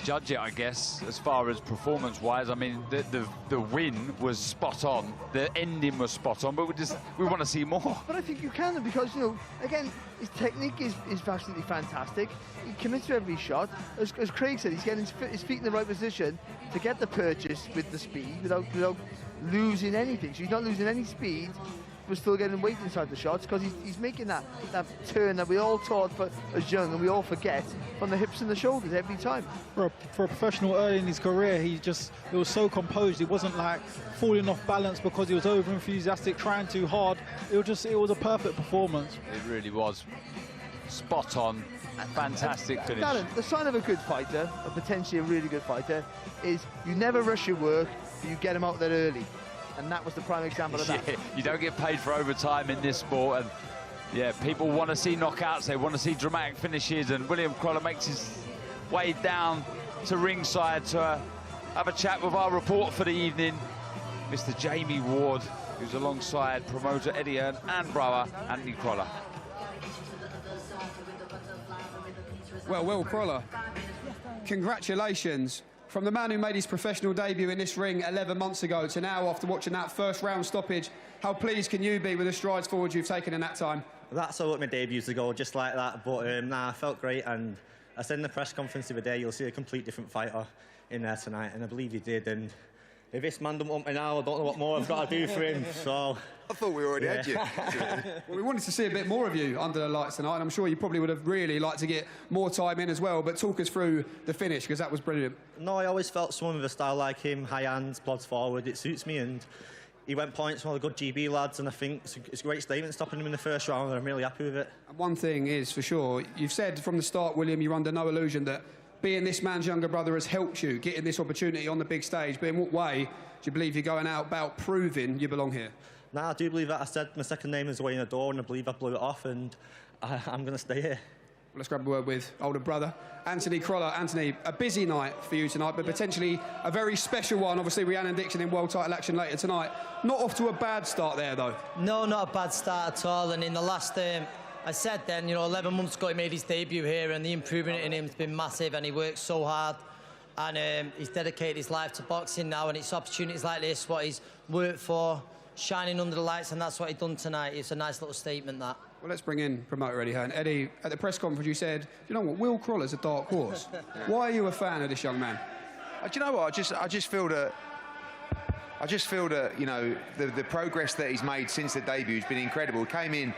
judge it, I guess, as far as performance-wise. I mean, the win was spot on, the ending was spot on, but we want to see more. But I think you can, because, you know, again, his technique is absolutely fantastic. He commits to every shot. As Craig said, he's getting his feet in the right position to get the purchase with the speed without losing anything. So he's not losing any speed. was still getting weight inside the shots because he's making that turn that we all taught as young and we all forget from the hips and the shoulders every time. For a professional early in his career, he was so composed. He wasn't like falling off balance because he was over enthusiastic, trying too hard. It was a perfect performance. It really was. Spot on. Fantastic finish. Darren, the sign of a good fighter, or potentially a really good fighter, is you never rush your work, but you get him out there early. And that was the prime example of that. Yeah, you don't get paid for overtime in this sport. And yeah, people want to see knockouts, they want to see dramatic finishes, and William Crolla makes his way down to ringside to have a chat with our reporter for the evening, Mr. Jamie Ward, who's alongside promoter Eddie Earn and brother Anthony Crolla. Well, Will Crolla, congratulations. From the man who made his professional debut in this ring 11 months ago to now, after watching that first round stoppage, how pleased can you be with the strides forward you've taken in that time? That's how my debut to go, just like that. But nah, I felt great, and I said in the press conference the other day, you'll see a complete different fighter in there tonight, and I believe you did. And if this man don't want me now, I don't know what more I've got to do for him. So I thought we already had you. Well, we wanted to see a bit more of you under the lights tonight, and I'm sure you probably would have really liked to get more time in as well, but talk us through the finish, because that was brilliant. No, I always felt someone with a style like him, high hands, plods forward, it suits me, and he went points from all the good GB lads, and I think it's a great statement stopping him in the first round, and I'm really happy with it. And one thing is for sure, you've said from the start, William, you're under no illusion that being this man's younger brother has helped you getting this opportunity on the big stage, but in what way do you believe you're going out about proving you belong here? Nah, I do believe that. I said my second name is away in the door, and I believe I blew it off, and I'm going to stay here. Well, let's grab a word with older brother Anthony Crolla. Anthony, a busy night for you tonight, but potentially a very special one. Obviously, Rhiannon Dixon in world title action later tonight. Not off to a bad start there, though. No, not a bad start at all. And in the last, I said then, 11 months ago he made his debut here, and the improvement in him has been massive, and he works so hard. And he's dedicated his life to boxing now, and it's opportunities like this what he's worked for, shining under the lights, and that's what he's done tonight. It's a nice little statement, that. Well, let's bring in promoter Eddie Hearn. Eddie, at the press conference you said, you know what, Will Crolla's a dark horse. Why are you a fan of this young man? Do you know what, I just feel that the progress that he's made since the debut has been incredible. He came in,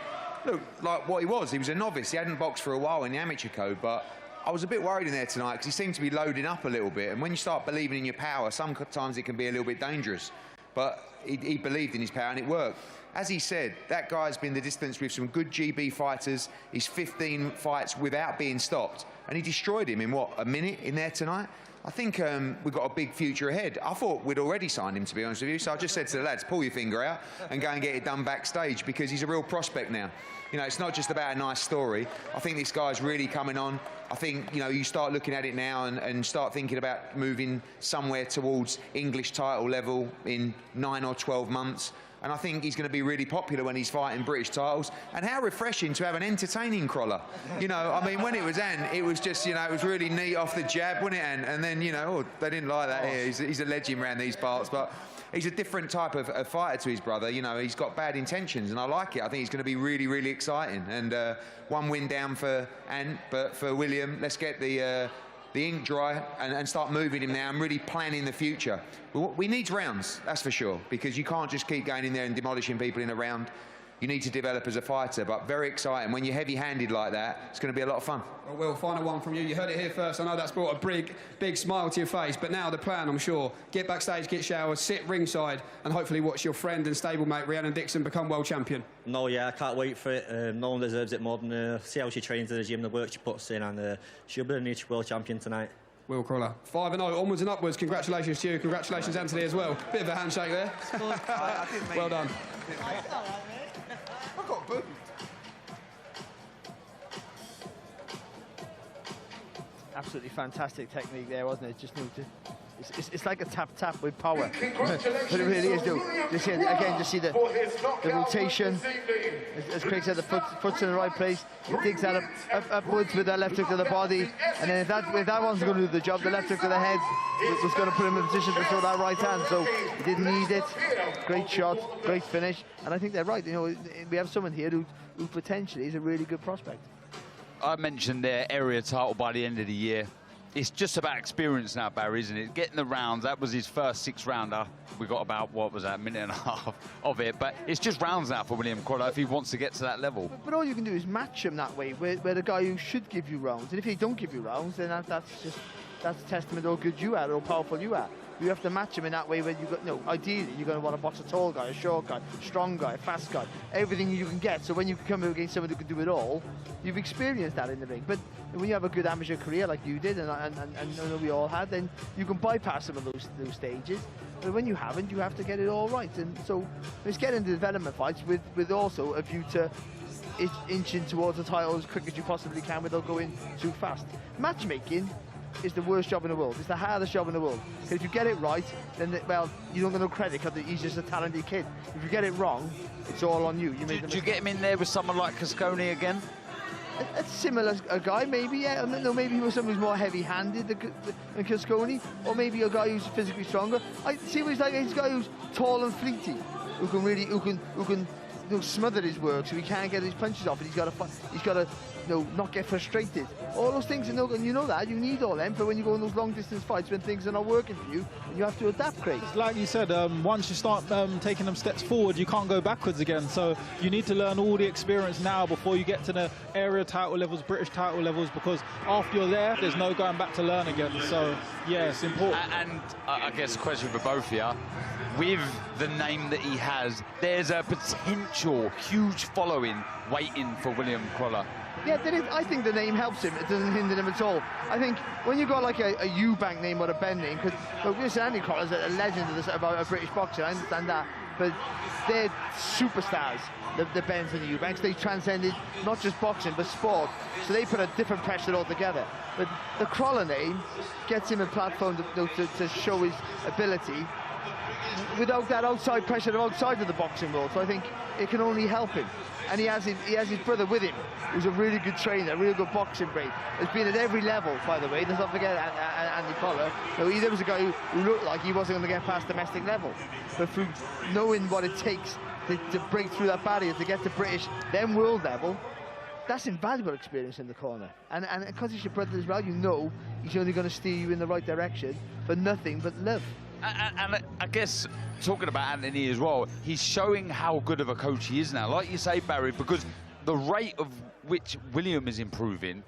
look, like what he was a novice. He hadn't boxed for a while in the amateur code, but I was a bit worried in there tonight because he seemed to be loading up a little bit, and when you start believing in your power, sometimes it can be a little bit dangerous. But he believed in his power, and it worked. As he said, that guy's been the distance with some good GB fighters. He's 15 fights without being stopped, and he destroyed him in, what, a minute in there tonight? I think we've got a big future ahead. I thought we'd already signed him, to be honest with you, so I just said to the lads, pull your finger out and go and get it done backstage, because he's a real prospect now. It's not just about a nice story. I think this guy's really coming on. I think, you start looking at it now and start thinking about moving somewhere towards English title level in 9 or 12 months. And I think he's going to be really popular when he's fighting British titles. And how refreshing to have an entertaining Crolla. When it was it was just, it was really neat off the jab, wasn't it? And then, they didn't like that here. He's a legend around these parts, but he's a different type of fighter to his brother. He's got bad intentions, and I like it. I think he's going to be really, really exciting. And one win down for Ant, but for William, let's get the ink dry and start moving him now and really planning the future. We need rounds, that's for sure, because you can't just keep going in there and demolishing people in a round. You need to develop as a fighter, but very exciting. When you're heavy-handed like that, it's going to be a lot of fun. Well, Will, final one from you. You heard it here first. I know that's brought a big smile to your face, but now the plan, I'm sure, get backstage, get showered, sit ringside, and hopefully watch your friend and stablemate Rhiannon Dixon become world champion. No, yeah, I can't wait for it. No one deserves it more than see how she trains in the gym, the work she puts in, and she'll be the new world champion tonight. Will Crolla, 5-0, onwards and upwards. Congratulations to you. Congratulations, Anthony, as well. Bit of a handshake there. Well done. I got booed. Absolutely fantastic technique there, wasn't it? It's like a tap with power. But it really is, though. Just see the rotation. As Craig said, the foot's in the right place. He digs that upwards with that left hook to the body. And then if that one's going to do the job, the left hook to the head was going to put him in a position to throw that right hand. So he didn't need it. Great shot, great finish. And I think they're right. We have someone here who potentially is a really good prospect. I mentioned their area title by the end of the year. it's just about experience now, Barry, isn't it? Getting the rounds. That was his first 6-rounder. We got about, what was that, a minute and a half of it. But it's just rounds now for William Crawler if he wants to get to that level. But all you can do is match him that way, where the guy who should give you rounds. And if he don't give you rounds, then that's testament to how good you are, how powerful you are. You have to match him in that way where ideally you're going to want to box a tall guy, a short guy, strong guy, fast guy, everything you can get. So when you come against someone who can do it all, you've experienced that in the ring. But when you have a good amateur career like you did, and we all had, then you can bypass some of those stages. But when you haven't, you have to get it all right. And so let's get into development fights with also a view to inching towards the title as quick as you possibly can without going too fast. Matchmaking is the worst job in the world. It's the hardest job in the world. If you get it right, then you don't get no credit because he's just a talented kid. If you get it wrong, it's all on you. Do you get him in there with someone like Cascone again? A similar guy, maybe, yeah. No, maybe he was someone who's more heavy-handed than Cascone, or maybe a guy who's physically stronger. I see what he's like. He's a guy who's tall and fleety, who can smother his work, so he can't get his punches off, and he's got to not get frustrated. All those things, and you know that you need all them for when you go in those long-distance fights when things are not working for you, and you have to adapt, Craig. Like you said, once you start taking them steps forward, you can't go backwards again. So you need to learn all the experience now before you get to the area title levels, British title levels, because after you're there's no going back to learn again. So yeah, it's important. And I guess a question for both of you. With the name that he has, there's a potential huge following waiting for William Crawler. Yeah, I think the name helps him. It doesn't hinder him at all. I think when you got like a Eubank name or a Ben name, because Andy Crawler's a legend about British boxing, I understand that, but they're superstars, the Bens and the Eubanks. They transcended not just boxing, but sport. So they put a different pressure altogether. But the Crawler name gets him a platform to show his ability without that outside pressure outside of the boxing world. So I think it can only help him. And he has his brother with him, who's a really good trainer, a really good boxing brain. Has been at every level, by the way. Let's not forget Andy Crawler. He was a guy who looked like he wasn't going to get past domestic level. But through knowing what it takes to break through that barrier, to get to British, then world level, that's invaluable experience in the corner. And because he's your brother as well, you know he's only going to steer you in the right direction for nothing but love. And I guess, talking about Anthony as well, he's showing how good of a coach he is now. Like you say, Barry, because the rate of which William is improving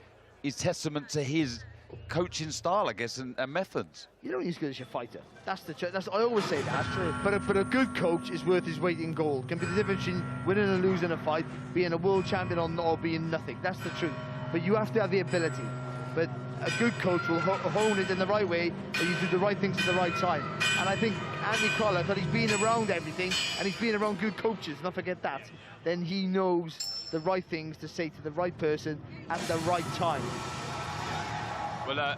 is testament to his coaching style, I guess, and methods. You don't need as good as your fighter. That's I always say that. True. But a good coach is worth his weight in gold. Can be the difference between winning and losing a fight, being a world champion or being nothing. That's the truth. But you have to have the ability. But a good coach will hone it in the right way, and you do the right things at the right time. And I think Andy Crawler, that he's been around everything, and he's been around good coaches, not forget that, then he knows the right things to say to the right person at the right time. Well,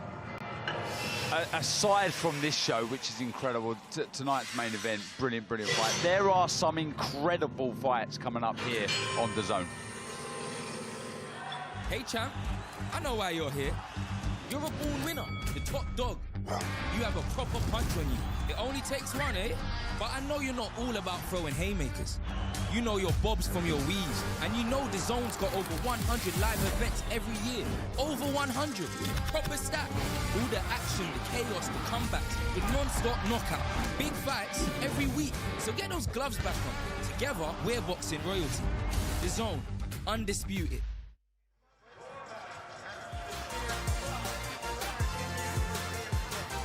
aside from this show, which is incredible, tonight's main event, brilliant fight, there are some incredible fights coming up here on DAZN. Hey, champ, I know why you're here. You're a born winner, the top dog. You have a proper punch on you. It only takes one, eh? But I know you're not all about throwing haymakers. You know your bobs from your weaves, and you know DAZN's got over 100 live events every year. Over 100. Proper stack. All the action, the chaos, the comebacks, the non-stop knockout. Big fights every week. So get those gloves back on. Together, we're boxing royalty. DAZN, undisputed.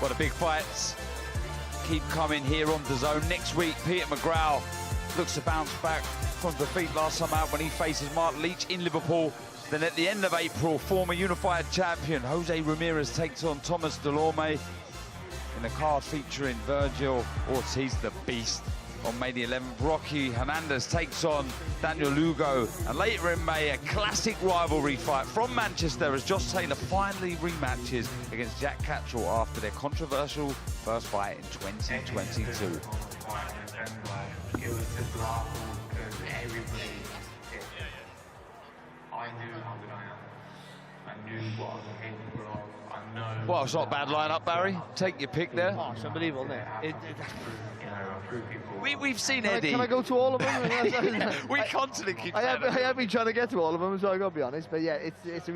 Well, the big fights keep coming here on DAZN. Next week, Peter McGraw looks to bounce back from defeat last time out when he faces Mark Leach in Liverpool. Then at the end of April, former unified champion Jose Ramirez takes on Thomas Delorme in a card featuring Virgil Ortiz, the Beast. On May the 11th, Rocky Hernandez takes on Daniel Lugo. And later in May, a classic rivalry fight from Manchester as Josh Taylor finally rematches against Jack Catchell after their controversial first fight in 2022. It was just laughable because everybody, I knew how good I am. I knew what I was capable of. I know. Well, it's not a bad lineup, Barry. Take your pick there. Oh, it's unbelievable, isn't it? We've seen Eddie. Can I go to all of them? We constantly keep I have been trying to get to all of them, so I got to be honest. But yeah, it's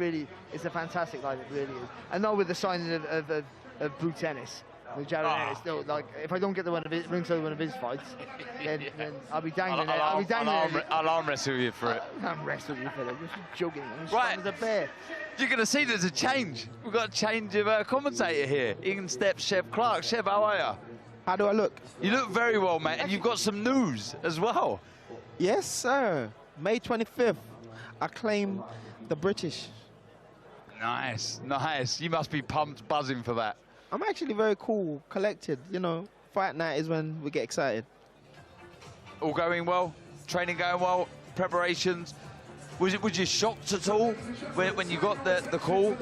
a fantastic line. It really is. And now with the signing of Blue Tennis, with Jared Ennis, still, like, if I don't get the ringside one of his fights, then I'll be dangling. I'll arm wrestle you for it. I'm wrestling you for it. You're joking. I'm Right. as a bear. You're going to see there's a change. We've got a change of commentator here. In steps Chev Clark. Chev, how are you? How do I look? You look very well, mate, and you've got some news as well. Yes, sir. May 25th, I claim the British. Nice, nice. You must be pumped, buzzing for that. I'm actually very cool, collected. You know, fight night is when we get excited. All going well? Training going well? Preparations? Was you shocked at all when you got the call?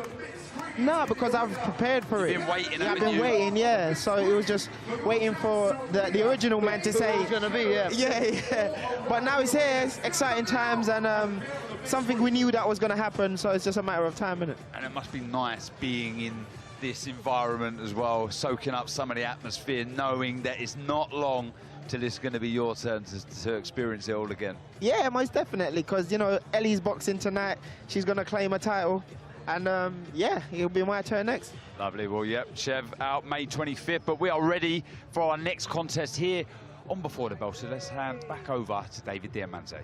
No, because I've prepared for it. You've been waiting, yeah, I've been waiting, yeah. So it was just waiting for the original man to say. It's going to be, yeah. Yeah. But now it's here. It's exciting times and something we knew that was going to happen. So it's just a matter of time, isn't it? And it must be nice being in this environment as well, soaking up some of the atmosphere, knowing that it's not long till it's going to be your turn to experience it all again. Yeah, most definitely, because, you know, Ellie's boxing tonight. She's going to claim a title. And, yeah, it'll be my turn next. Lovely. Well, yep, Chev out May 25th, but we are ready for our next contest here on Before the Bell. So let's hand back over to David Diamante.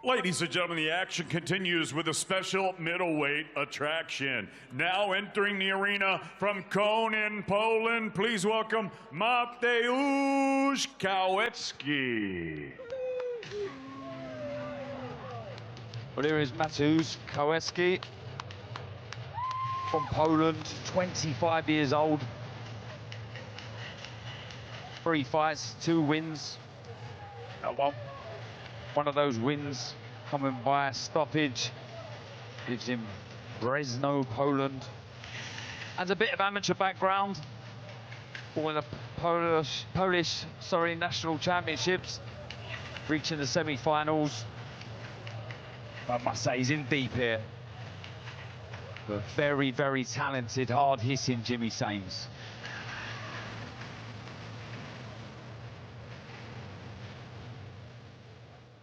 Ladies and gentlemen, the action continues with a special middleweight attraction. Now entering the arena from Konin, Poland, please welcome Mateusz Kałecki. Well, here is Mateusz Kałecki from Poland, 25 years old. 3 fights, 2 wins. One of those wins coming by a stoppage. Lives in Brezno, Poland. Has a bit of amateur background. Won the Polish national championships, reaching the semi-finals. I must say, he's in deep here. But very, very talented, hard-hitting Jimmy Sains.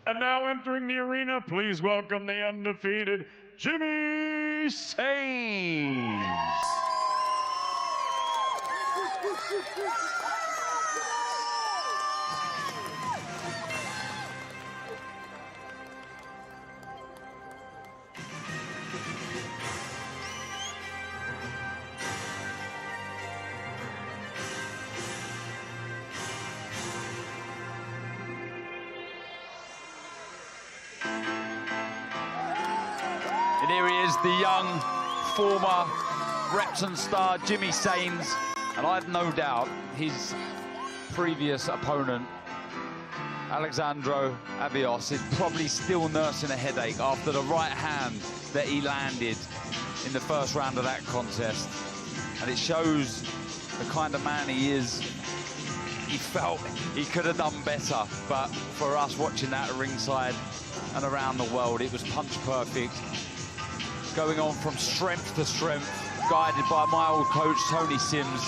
And now entering the arena, please welcome the undefeated Jimmy Sains. And here he is, the young former Repton star, Jimmy Sains. And I've no doubt his previous opponent, Alexandro Abios, is probably still nursing a headache after the right hand that he landed in the first round of that contest. And it shows the kind of man he is. He felt he could have done better, but for us watching that at ringside and around the world, it was punch perfect. Going on from strength to strength, guided by my old coach, Tony Sims.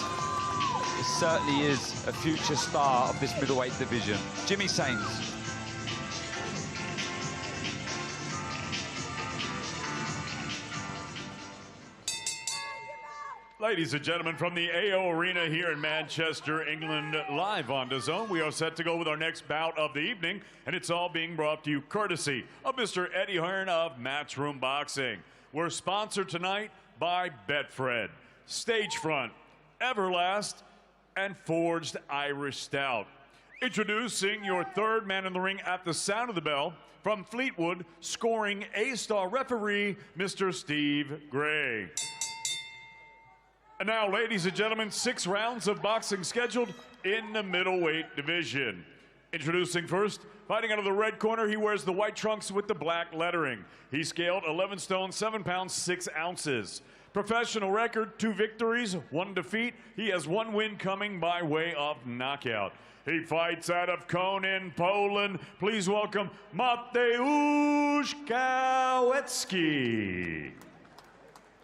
It certainly is a future star of this middleweight division. Jimmy Sains. Ladies and gentlemen, from the AO Arena here in Manchester, England, live on DAZN, we are set to go with our next bout of the evening, and it's all being brought to you courtesy of Mr. Eddie Hearn of Matchroom Boxing. We're sponsored tonight by Betfred, Stagefront, Everlast, and Forged Irish Stout. Introducing your third man in the ring at the sound of the bell, from Fleetwood, scoring A-star referee, Mr. Steve Gray. And now, ladies and gentlemen, 6 rounds of boxing scheduled in the middleweight division. Introducing first, fighting out of the red corner, he wears the white trunks with the black lettering. He scaled 11 stone, 7 pounds, 6 ounces. Professional record, 2 victories, 1 defeat. He has 1 win coming by way of knockout. He fights out of Konin, Poland. Please welcome Mateusz Kałecki.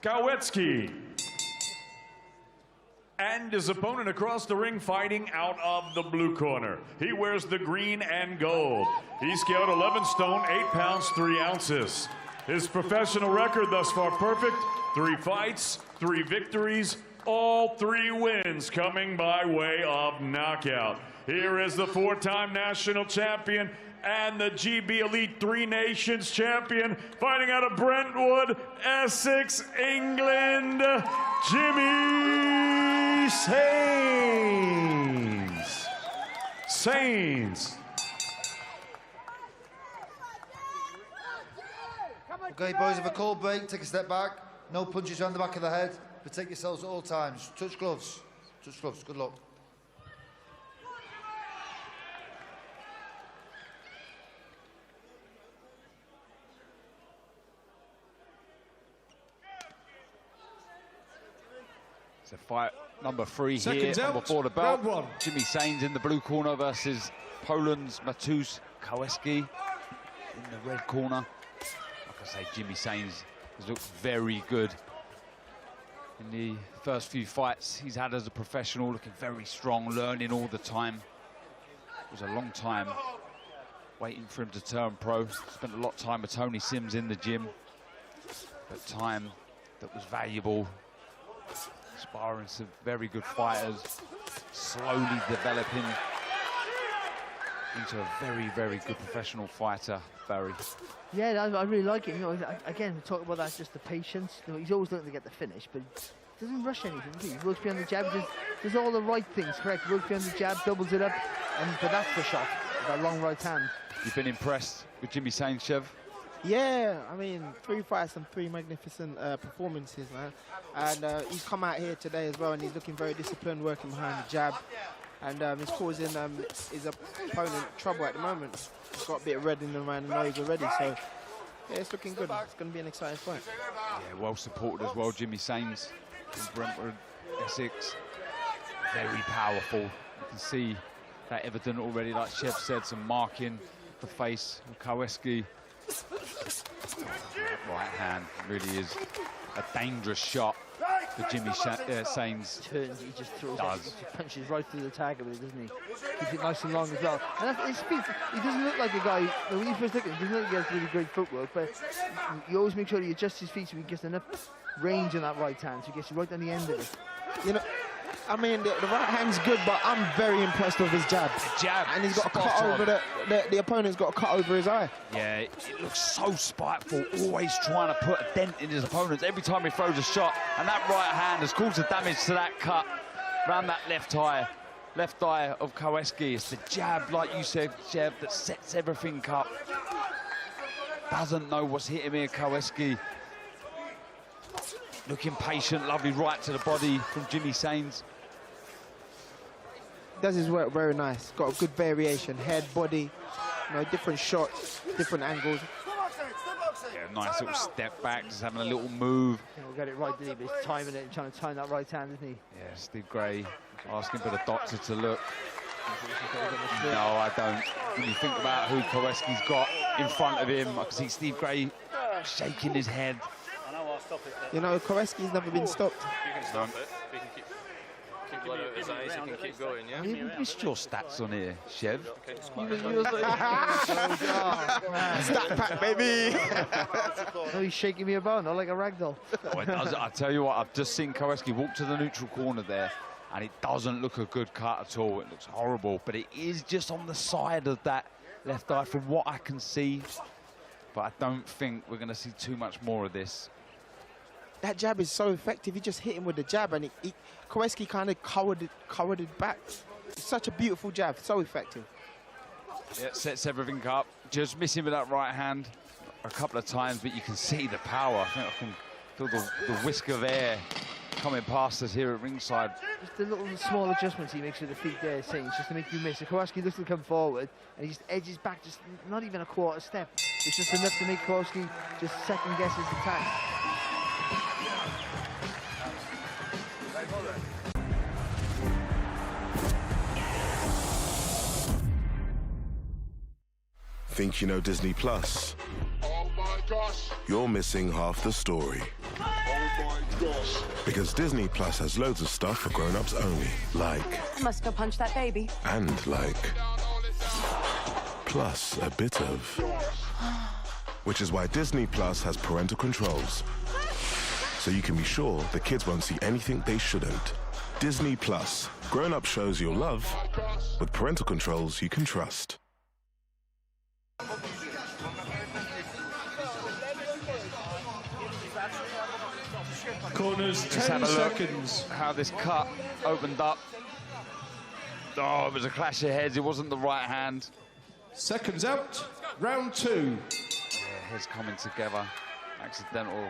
Kałecki. and his opponent across the ring fighting out of the blue corner. He wears the green and gold. He's scaled 11 stone, 8 pounds, 3 ounces. His professional record thus far perfect, 3 fights, 3 victories, all 3 wins coming by way of knockout. Here is the 4-time national champion and the GB Elite 3 Nations champion, fighting out of Brentwood, Essex, England, Jimmy Sains. Okay, boys, have a cold break, take a step back. No punches around the back of the head. Protect yourselves at all times. Touch gloves. Touch gloves. Good luck. So fight number 3 here before the belt. Jimmy Sains in the blue corner versus Poland's Matus Koweski in the red corner. Like I say, Jimmy Sains has looked very good in the first few fights he's had as a professional, looking very strong, learning all the time. It was a long time waiting for him to turn pro. Spent a lot of time with Tony Sims in the gym, but time that was valuable. Sparring some very good fighters, slowly developing into a very, very good professional fighter, Barry. Yeah, I really like it. You know, again, we talk about that, just the patience. You know, he's always looking to get the finish, but he doesn't rush anything. He works behind the jab, does all the right things, correct? Works behind the jab, doubles it up, but that's the shot, that long right hand. You've been impressed with Jimmy Sains, Chev? Yeah, I mean, 3 fights and 3 magnificent performances, man. And he's come out here today as well, and he's looking very disciplined, working behind the jab. And he's causing his opponent trouble at the moment. He's got a bit of red in around the nose already, so yeah, it's looking good. It's going to be an exciting fight. Yeah, well supported as well. Jimmy Sains from Brentwood, Essex. Very powerful. You can see that evident already, like Chev said, some marking the face of Koweski. That right hand really is a dangerous shot for Jimmy Sains. Turns, he just throws it, he punches right through the target with it, doesn't he? Keeps it nice and long as well. And his feet, he doesn't look like a guy, when you first look at him, he doesn't look like he has really great footwork, but you always make sure that you adjust his feet so he gets enough range in that right hand, so he gets you right on the end of it. You know, I mean, the right hand's good, but I'm very impressed with his jab. Jab, and he's got a cut over the opponent's got a cut over his eye. Yeah, it looks so spiteful, always trying to put a dent in his opponents every time he throws a shot, and that right hand has caused the damage to that cut around that left eye of Koweski. It's the jab, like you said, Chev, that sets everything up. Doesn't know what's hitting here, Koweski. Looking patient, lovely right to the body from Jimmy Sains. Does his work very nice. Got a good variation, head, body, you know, different shots, different angles. Yeah, nice little step back, just having a little move. Yeah, we'll get it right, didn't he? But he's timing it, trying to time that right hand, isn't he? Yeah, Steve Gray asking for the doctor to look. No, I don't. When you think about who Koweski's got in front of him, I can see Steve Gray shaking his head. You know, Koweski's never been stopped. You can stop it. You can keep blood out his eyes, you can keep going, yeah? We missed your stats on here, Chev. Stat pack, baby! No, he's shaking me about, not like a ragdoll. Oh, it does. I tell you what, I've just seen Koweski walk to the neutral corner there, and it doesn't look a good cut at all. It looks horrible, but it is just on the side of that left eye from what I can see. But I don't think we're going to see too much more of this. That jab is so effective. He just hit him with the jab, and Koweski kind of covered it back. It's such a beautiful jab, so effective. Yeah, sets everything up. Just missing with that right hand a couple of times, but you can see the power. I think I can feel the whisk of air coming past us here at ringside. Just the little small adjustments he makes with the feet there, saying just to make you miss. Koweski looks to come forward, and he just edges back, just not even a quarter step. It's just enough to make Koweski just second guess his attack. Think you know Disney Plus? Oh my gosh! You're missing half the story. Oh my Because Disney Plus has loads of stuff for grown-ups only, like, I must go punch that baby. and like, plus a bit of. Which is why Disney Plus has parental controls. So you can be sure the kids won't see anything they shouldn't. Disney Plus, grown-up shows you'll love, with parental controls you can trust. Corners, Let's 10 have a look seconds. how this cut opened up. Oh, it was a clash of heads. It wasn't the right hand. Seconds out. Round 2. Yeah, heads coming together. Accidental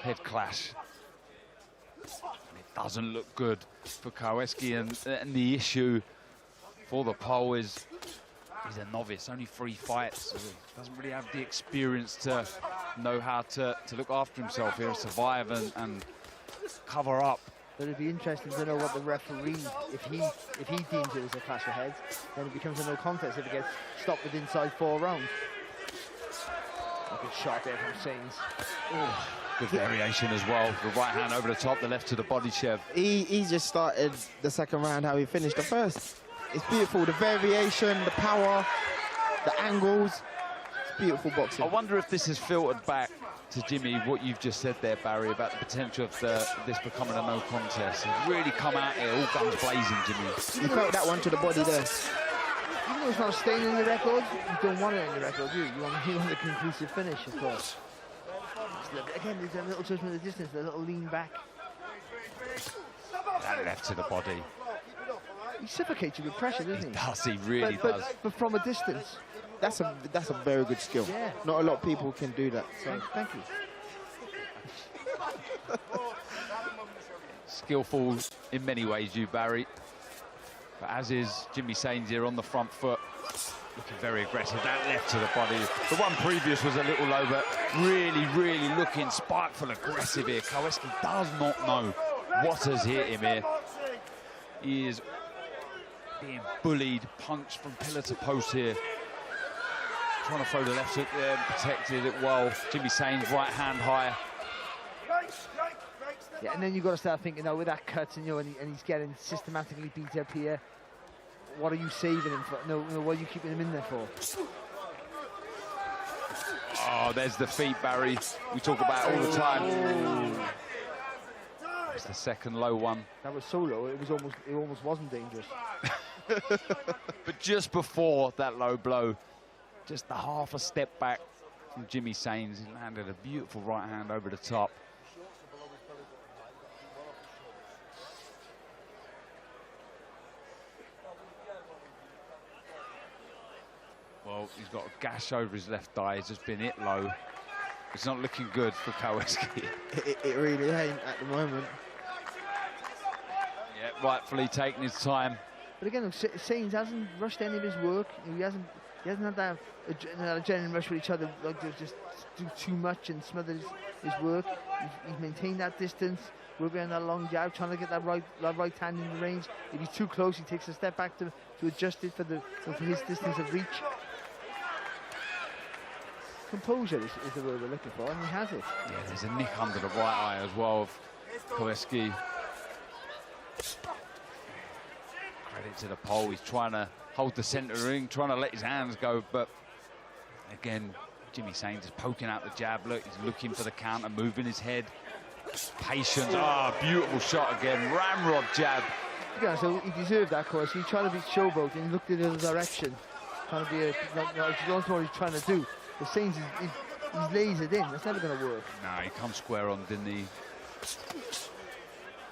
head clash. And it doesn't look good for Koweski, and the issue for the pole is he's a novice, only 3 fights. So he doesn't really have the experience to know how to look after himself here, survive and cover up. But it'd be interesting to know what the referee, if he deems it as a clash of heads, then it becomes a no contest if it gets stopped with inside 4 rounds. A good shot there from Sains. Good variation as well. The right hand over the top, the left to the body, Chev. He just started the second round how he finished the first. It's beautiful, the variation, the power, the angles. It's beautiful boxing. I wonder if this has filtered back to Jimmy, what you've just said there, Barry, about the potential of this becoming a no contest. He's really come out here, all guns blazing, Jimmy. You felt that one to the body there. Even though it's not staying in the record, you don't want it in the record, do you? You want a conclusive finish, of course. Again, there's a little judgment of the distance, a little lean back. That left to the body. He suffocates you with pressure, doesn't he? Does, he really does. But from a distance. That's a very good skill. Yeah. Not a lot of people can do that. So. Thank you. Skillful in many ways, you, Barry. But as is Jimmy Sains here on the front foot. Looking very aggressive. That left to the body. The one previous was a little low, but really, really looking spiteful, aggressive here. Koweski does not know what has hit him here. He is being bullied, punched from pillar to post here. Trying to throw the left hook there and protected it well. Jimmy Sains, right hand high. Yeah, and then you've got to start thinking, with that cut, and he's getting systematically beat up here. What are you saving him for? No, what are you keeping him in there for? Oh, there's the feet, Barry. We talk about it all the time. It's the second low one. That was so low, it almost wasn't dangerous. But just before that low blow, just the half a step back from Jimmy Sains, he landed a beautiful right hand over the top. Well, he's got a gash over his left eye. He's just been hit low. It's not looking good for Koweski. It really ain't at the moment. Yeah, rightfully taking his time. But again, Sains hasn't rushed any of his work. He hasn't had that adrenaline rush with each other, like to just do too much and smother his work. He's maintained that distance, working on that long jab, trying to get that right hand in the range. If he's too close, he takes a step back to adjust it for his distance of reach. Composure is the word we're looking for, and he has it. Yeah, there's a nick under the right eye as well of Koweski. Credit to the pole, he's trying to hold the centre ring, trying to let his hands go, but again, Jimmy Sains is poking out the jab. Look, he's looking for the counter, moving his head. Patience. Beautiful shot again. Ramrod jab. Yeah, so he deserved that, of course. He tried to be showboat and he looked in the other direction. Trying to be that's what he's trying to do. The Sains, he's lasered in. That's never going to work. No, he come square on, didn't he?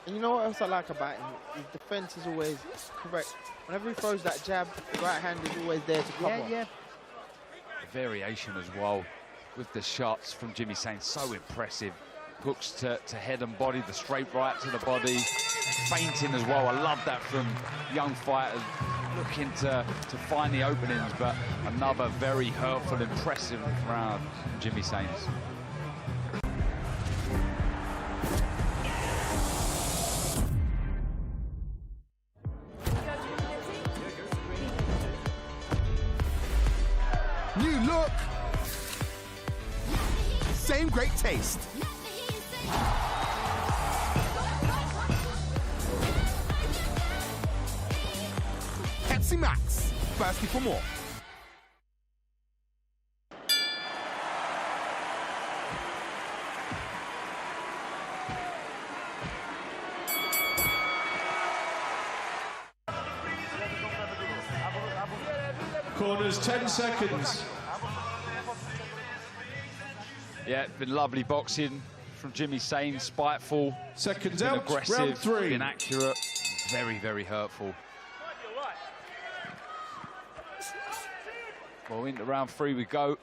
And you know what else I like about him? His defense is always correct. Whenever he throws that jab, the right hand is always there to cover. Yeah. The variation as well with the shots from Jimmy Sains, so impressive. Hooks to head and body, the straight right to the body. Feinting as well. I love that from young fighters looking to find the openings, but another very hurtful, impressive round from Jimmy Sains. New look, same great taste. Pepsi Max. Thirsty for more. Corners, 10 seconds. Yeah, been lovely boxing from Jimmy Sains, spiteful. Seconds been out, aggressive, round 3. been accurate, very, very hurtful. Well, into round 3 we go.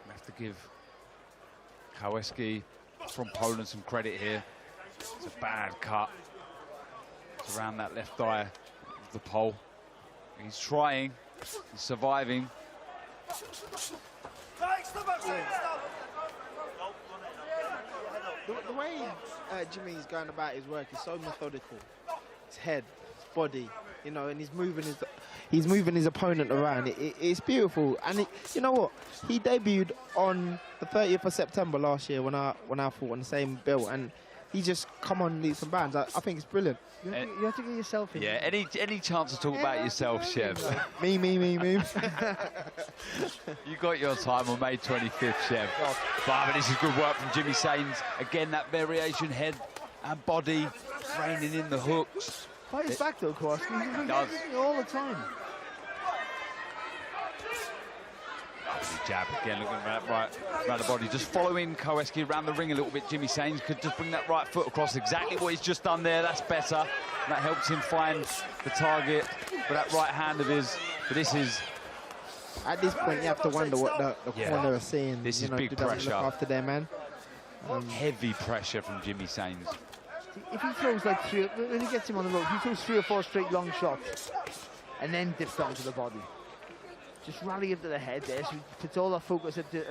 We have to give Koweski from Poland some credit here. It's a bad cut. It's around that left eye of the pole. He's trying, he's surviving. The way Jimmy's going about his work is so methodical. His head, his body, you know, and he's moving his opponent around. It's beautiful, and you know what? He debuted on the 30th of September last year when I fought on the same bill, and he just come on leaps and bounds. I think it's brilliant. You have to get yourself in. Yeah, any chance to talk about yourself, Chev? Me. You got your time on May 25th, Chev. But this is good work from Jimmy Sains. Again, that variation, head and body, reining in the hooks. Fight his back though, Koweski. He does all the time. Lovely jab again, looking right around the body. Just following Koweski around the ring a little bit. Jimmy Sains could just bring that right foot across. Exactly what he's just done there. That's better. That helps him find the target with that right hand of his. But this is... At this point, you have to wonder what the corner is saying. This is big big pressure. Look after their man. Heavy pressure from Jimmy Sains. If he throws like when he gets him on the road, he throws 3 or 4 straight long shots and then dips down to the body. Just rally up to the head there, so he puts all that focus up to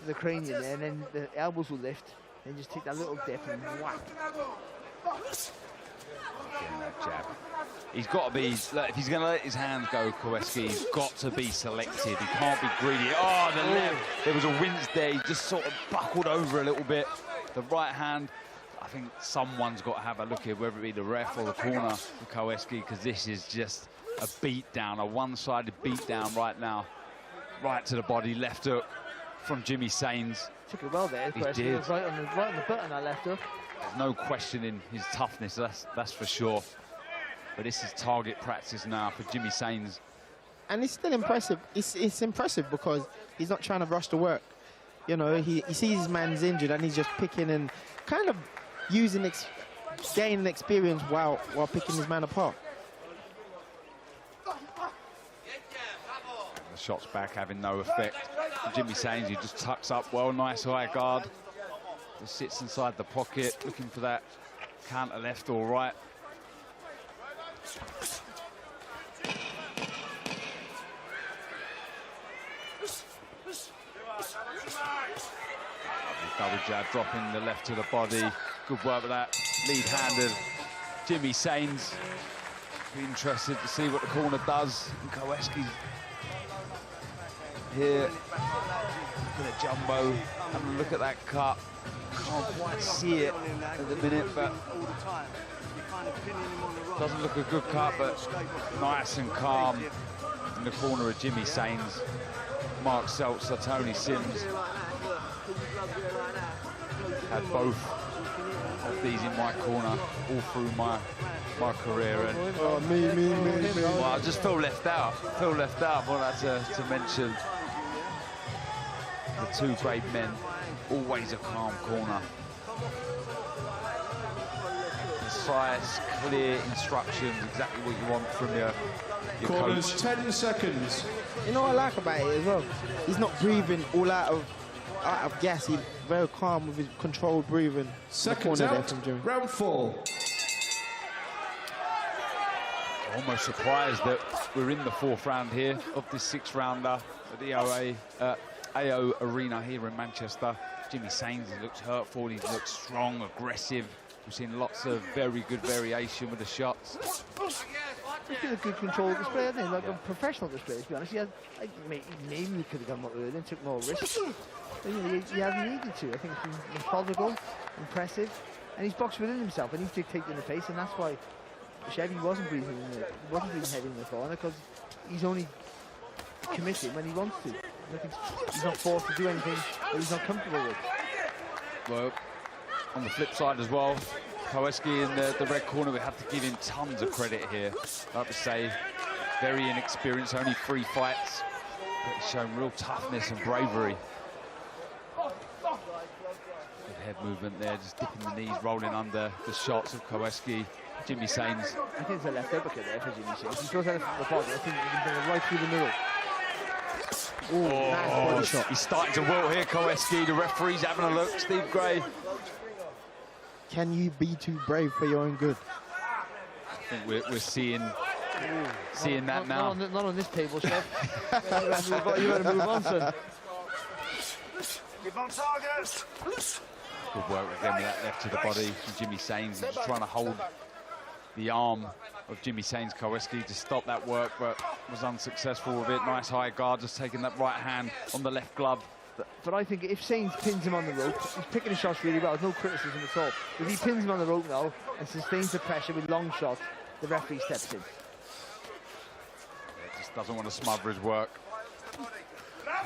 the cranium there, and then the elbows will lift, and just take that little dip and whack. Again, that jab. He's got to be, look, if he's going to let his hands go, Koweski, he's got to be selective. He can't be greedy. Oh, the left. There was a wince there. He just sort of buckled over a little bit. The right hand. I think someone's got to have a look here, whether it be the ref or the corner for Koweski, because this is just a beatdown, a one-sided beatdown right now. Right to the body, left hook from Jimmy Sains. Took it well there. He did. Was right on the button, that left hook. There's no questioning his toughness, that's for sure. But this is target practice now for Jimmy Sains. And it's still impressive. It's impressive because he's not trying to rush the work. You know, he sees his man's injured and he's just picking and kind of using, gaining experience while picking his man apart. The shots back having no effect. Jimmy Sains, he just tucks up well, nice high guard. Just sits inside the pocket, looking for that counter left or right. Double jab, dropping the left to the body. Good work with that lead hand of Jimmy Sains. Be interested to see what the corner does. And Koweski's here. Look at Jumbo. Having a look at that cut. Can't quite see it at the minute, but doesn't look a good cut, but nice and calm in the corner of Jimmy Sains. Mark Seltzer, Tony Sims. Had both of these in my corner all through my career, and well, I just feel left out. Wanted to mention the two great men. Always a calm corner. Precise, clear instructions, exactly what you want from your Corners, coach. 10 seconds. You know what I like about it as well? He's not breathing all out of gas. He's very calm with his controlled breathing. Seconds out, round 4. Almost surprised that we're in the 4th round here of this 6th rounder at the AO Arena here in Manchester. Jimmy Sains, he looks hurtful, he looks strong, aggressive. We've seen lots of very good variation with the shots. It's been a good controlled display, I think, like a professional display, to be honest. Maybe he could have done more early and took more risks. But, you know, he hasn't needed to. I think he's methodical, impressive, and he's boxed within himself, and he's dictating the pace, and that's why Chevy wasn't breathing heavy in the corner because he's only committing when he wants to. He's not forced to do anything that he's not comfortable with. Well, on the flip side as well, Koweski in the red corner, we have to give him tons of credit here. I have to say, very inexperienced, only 3 fights, but he's shown real toughness and bravery. Good head movement there, just dipping the knees, rolling under the shots of Koweski. Jimmy Sains. I think it's a left uppercut there for Jimmy Sains. He goes out from the pocket, I think he can bring it right through the middle. Nice body shot. He's starting to wilt here, Koweski. The referee's having a look. Steve Gray. Can you be too brave for your own good? I think we're seeing that now. Not on this table, Chef. You better move on, son. Keep on target. Good work again with that left to the body from Jimmy Sains. He's just trying to hold the arm of Jimmy Sains. Koweski to stop that work, but was unsuccessful with it. Nice high guard, just taking that right hand on the left glove. But I think if Sains pins him on the rope, he's picking the shots really well, no criticism at all. If he pins him on the rope now and sustains the pressure with long shots, the referee steps in. Yeah, just doesn't want to smother his work.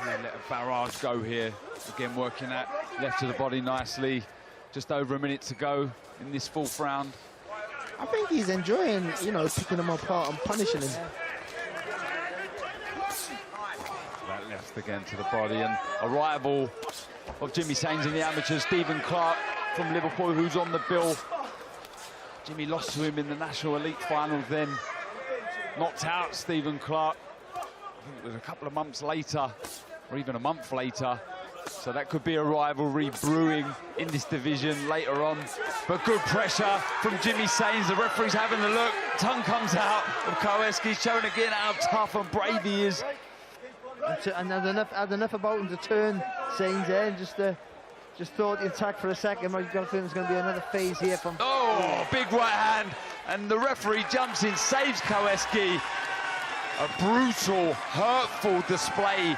Let a barrage go here. Again, working that left to the body nicely. Just over a minute to go in this 4th round. I think he's enjoying, you know, picking him apart and punishing him. That left again to the body, and a rival of Jimmy Sains in the amateurs, Stephen Clark from Liverpool, who's on the bill. Jimmy lost to him in the National Elite Finals, then knocked out Stephen Clark. I think it was a couple of months later, or even a month later. So that could be a rivalry brewing in this division later on. But good pressure from Jimmy Sains. The referee's having a look. Tongue comes out of Koweski, showing again how tough and brave he is. And had enough about him to turn Sains there and just thought the attack for a second. I've got a feeling there's going to be another phase here from... Oh, big right hand. And the referee jumps in, saves Koweski. A brutal, hurtful display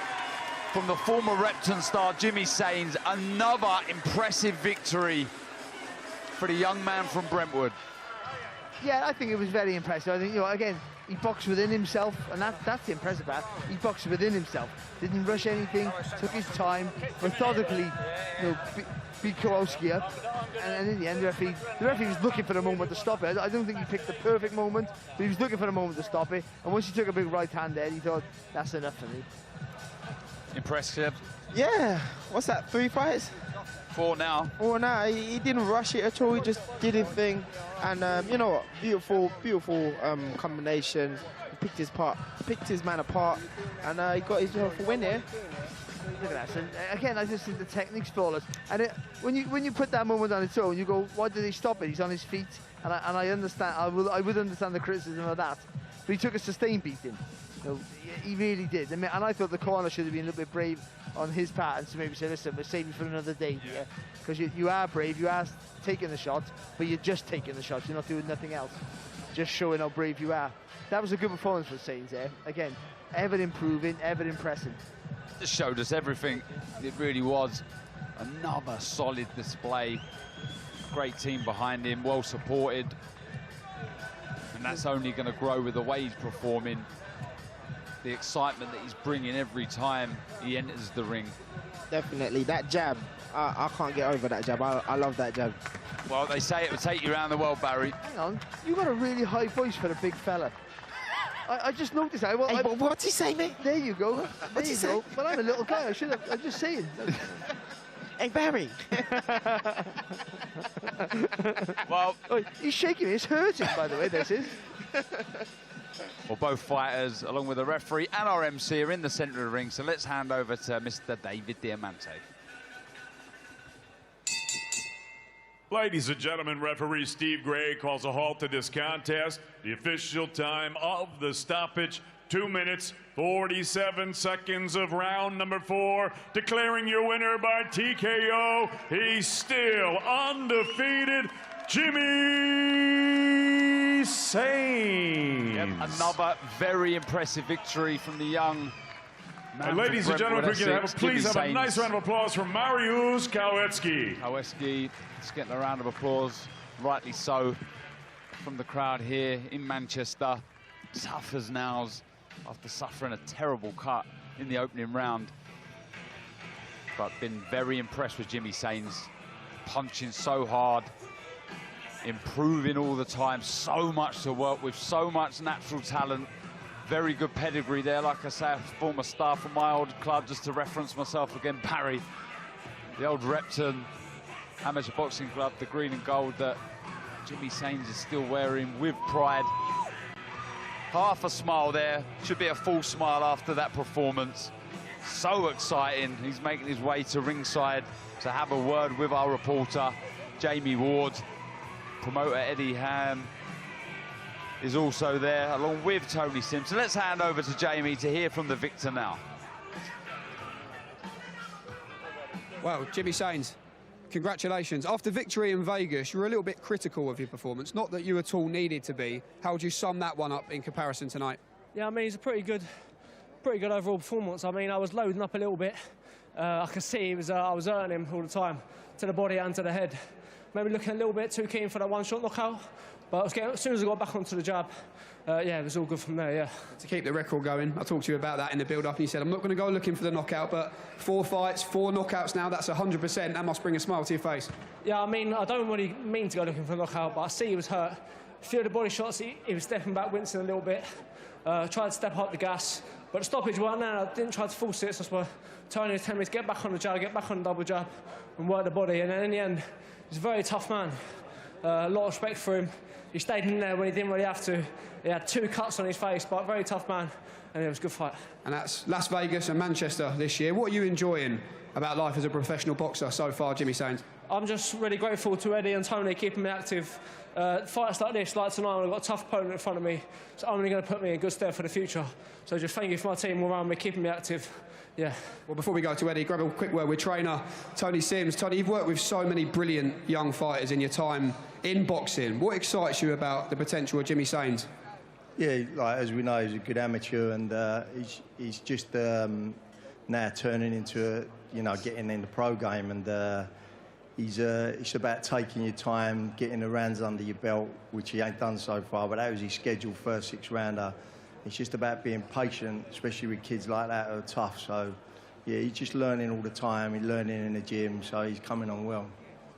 from the former Repton star Jimmy Sains. Another impressive victory for the young man from Brentwood. Yeah, I think it was very impressive. I think, you know, again, he boxed within himself, and that's the impressive part. He boxed within himself, didn't rush anything, took his time, methodically, you know, beat Kowalski up, and in the end, the referee was looking for a moment to stop it. I don't think he picked the perfect moment, but he was looking for a moment to stop it. And once he took a big right hand there, he thought, that's enough for me. Impressive. Yeah, what's that, 3 fights? 4 now. 4 now. He didn't rush it at all. He just did his thing, and you know what? Beautiful combination. He picked his man apart, and he got his win here. Look at that. And again, I just think the technique's flawless. And when you put that moment on its own, you go, why did he stop it? He's on his feet, and I understand. I would understand the criticism of that, but he took a sustained beating. You know, he really did. And I thought the corner should have been a little bit brave on his part and to maybe say, listen, we're saving for another day here. Because you are brave, you are taking the shot, but you're just taking the shots. You're not doing nothing else. Just showing how brave you are. That was a good performance for Sains there. Again, ever improving, ever impressing. Just showed us everything. It really was another solid display. Great team behind him, well supported. And that's only going to grow with the way he's performing. The excitement that he's bringing every time he enters the ring. Definitely, that jab, I can't get over that jab. I love that jab. Well, they say it will take you around the world, Barry. Hang on, you got a really high voice for a big fella. I just noticed that. Well, hey, what's he say, mate? There you go. There you go. But I'm a little guy. I'm just saying. Hey, Barry. Well, he's shaking me. It's hurting, by the way, this is. Well, both fighters, along with the referee and our MC, are in the centre of the ring, so let's hand over to Mr. David Diamante. Ladies and gentlemen, referee Steve Gray calls a halt to this contest. The official time of the stoppage, 2 minutes, 47 seconds of round number 4. Declaring your winner by TKO, he's still undefeated, Jimmy Sains. Yep, another very impressive victory from the young man. Ladies and gentlemen, if we can please have a nice round of applause for Mariusz Koweski. Koweski just getting a round of applause, rightly so. from the crowd here in Manchester. Tough as nails after suffering a terrible cut in the opening round. But been very impressed with Jimmy Sains. Punching so hard, improving all the time, so much to work with, so much natural talent. Very good pedigree there, like I say, a former star from my old club, just to reference myself again, Barry, the old Repton amateur boxing club, the green and gold that Jimmy Sains is still wearing with pride. Half a smile there, should be a full smile after that performance. So exciting. He's making his way to ringside to have a word with our reporter, Jamie Ward. Promoter Eddie Ham is also there, along with Tony Simpson. Let's hand over to Jamie to hear from the victor now. Well, Jimmy Sains, congratulations. After victory in Vegas, you were a little bit critical of your performance. Not that you at all needed to be. How would you sum that one up in comparison tonight? Yeah, I mean, it's a pretty good overall performance. I mean, I was loading up a little bit. I could see I was hurting him all the time, to the body and to the head. Maybe looking a little bit too keen for that one-shot knockout. But as soon as I got back onto the jab, yeah, it was all good from there, yeah. To keep the record going, I talked to you about that in the build-up, and you said, I'm not going to go looking for the knockout, but 4 fights, 4 knockouts now, that's 100%. That must bring a smile to your face. Yeah, I mean, I don't really mean to go looking for a knockout, but I see he was hurt. A few of the body shots, he was stepping back, wincing a little bit. Tried to step up the gas, but the stoppage wasn't there. I didn't try to force it, so that's why Tony was telling me to get back on the jab, get back on the double jab, and work the body. And then in the end, he's a very tough man. A lot of respect for him. He stayed in there when he didn't really have to. He had 2 cuts on his face, but a very tough man, and it was a good fight. And that's Las Vegas and Manchester this year. What are you enjoying about life as a professional boxer so far, Jimmy Sains? I'm just really grateful to Eddie and Tony keeping me active. Fights like this, like tonight, when I've got a tough opponent in front of me, it's only going to put me in good stead for the future. So just thank you for my team all around me, keeping me active. Yeah. Well, before we go to Eddie, grab a quick word with trainer Tony Sims. Tony, you've worked with so many brilliant young fighters in your time in boxing. What excites you about the potential of Jimmy Sains? Yeah, like, as we know, he's a good amateur, and he's just now turning into getting in the pro game, and it's about taking your time, getting the rounds under your belt, which he ain't done so far, but that was his scheduled first 6-rounder. It's just about being patient, especially with kids like that who are tough. So, yeah, he's just learning all the time. He's learning in the gym, so he's coming on well.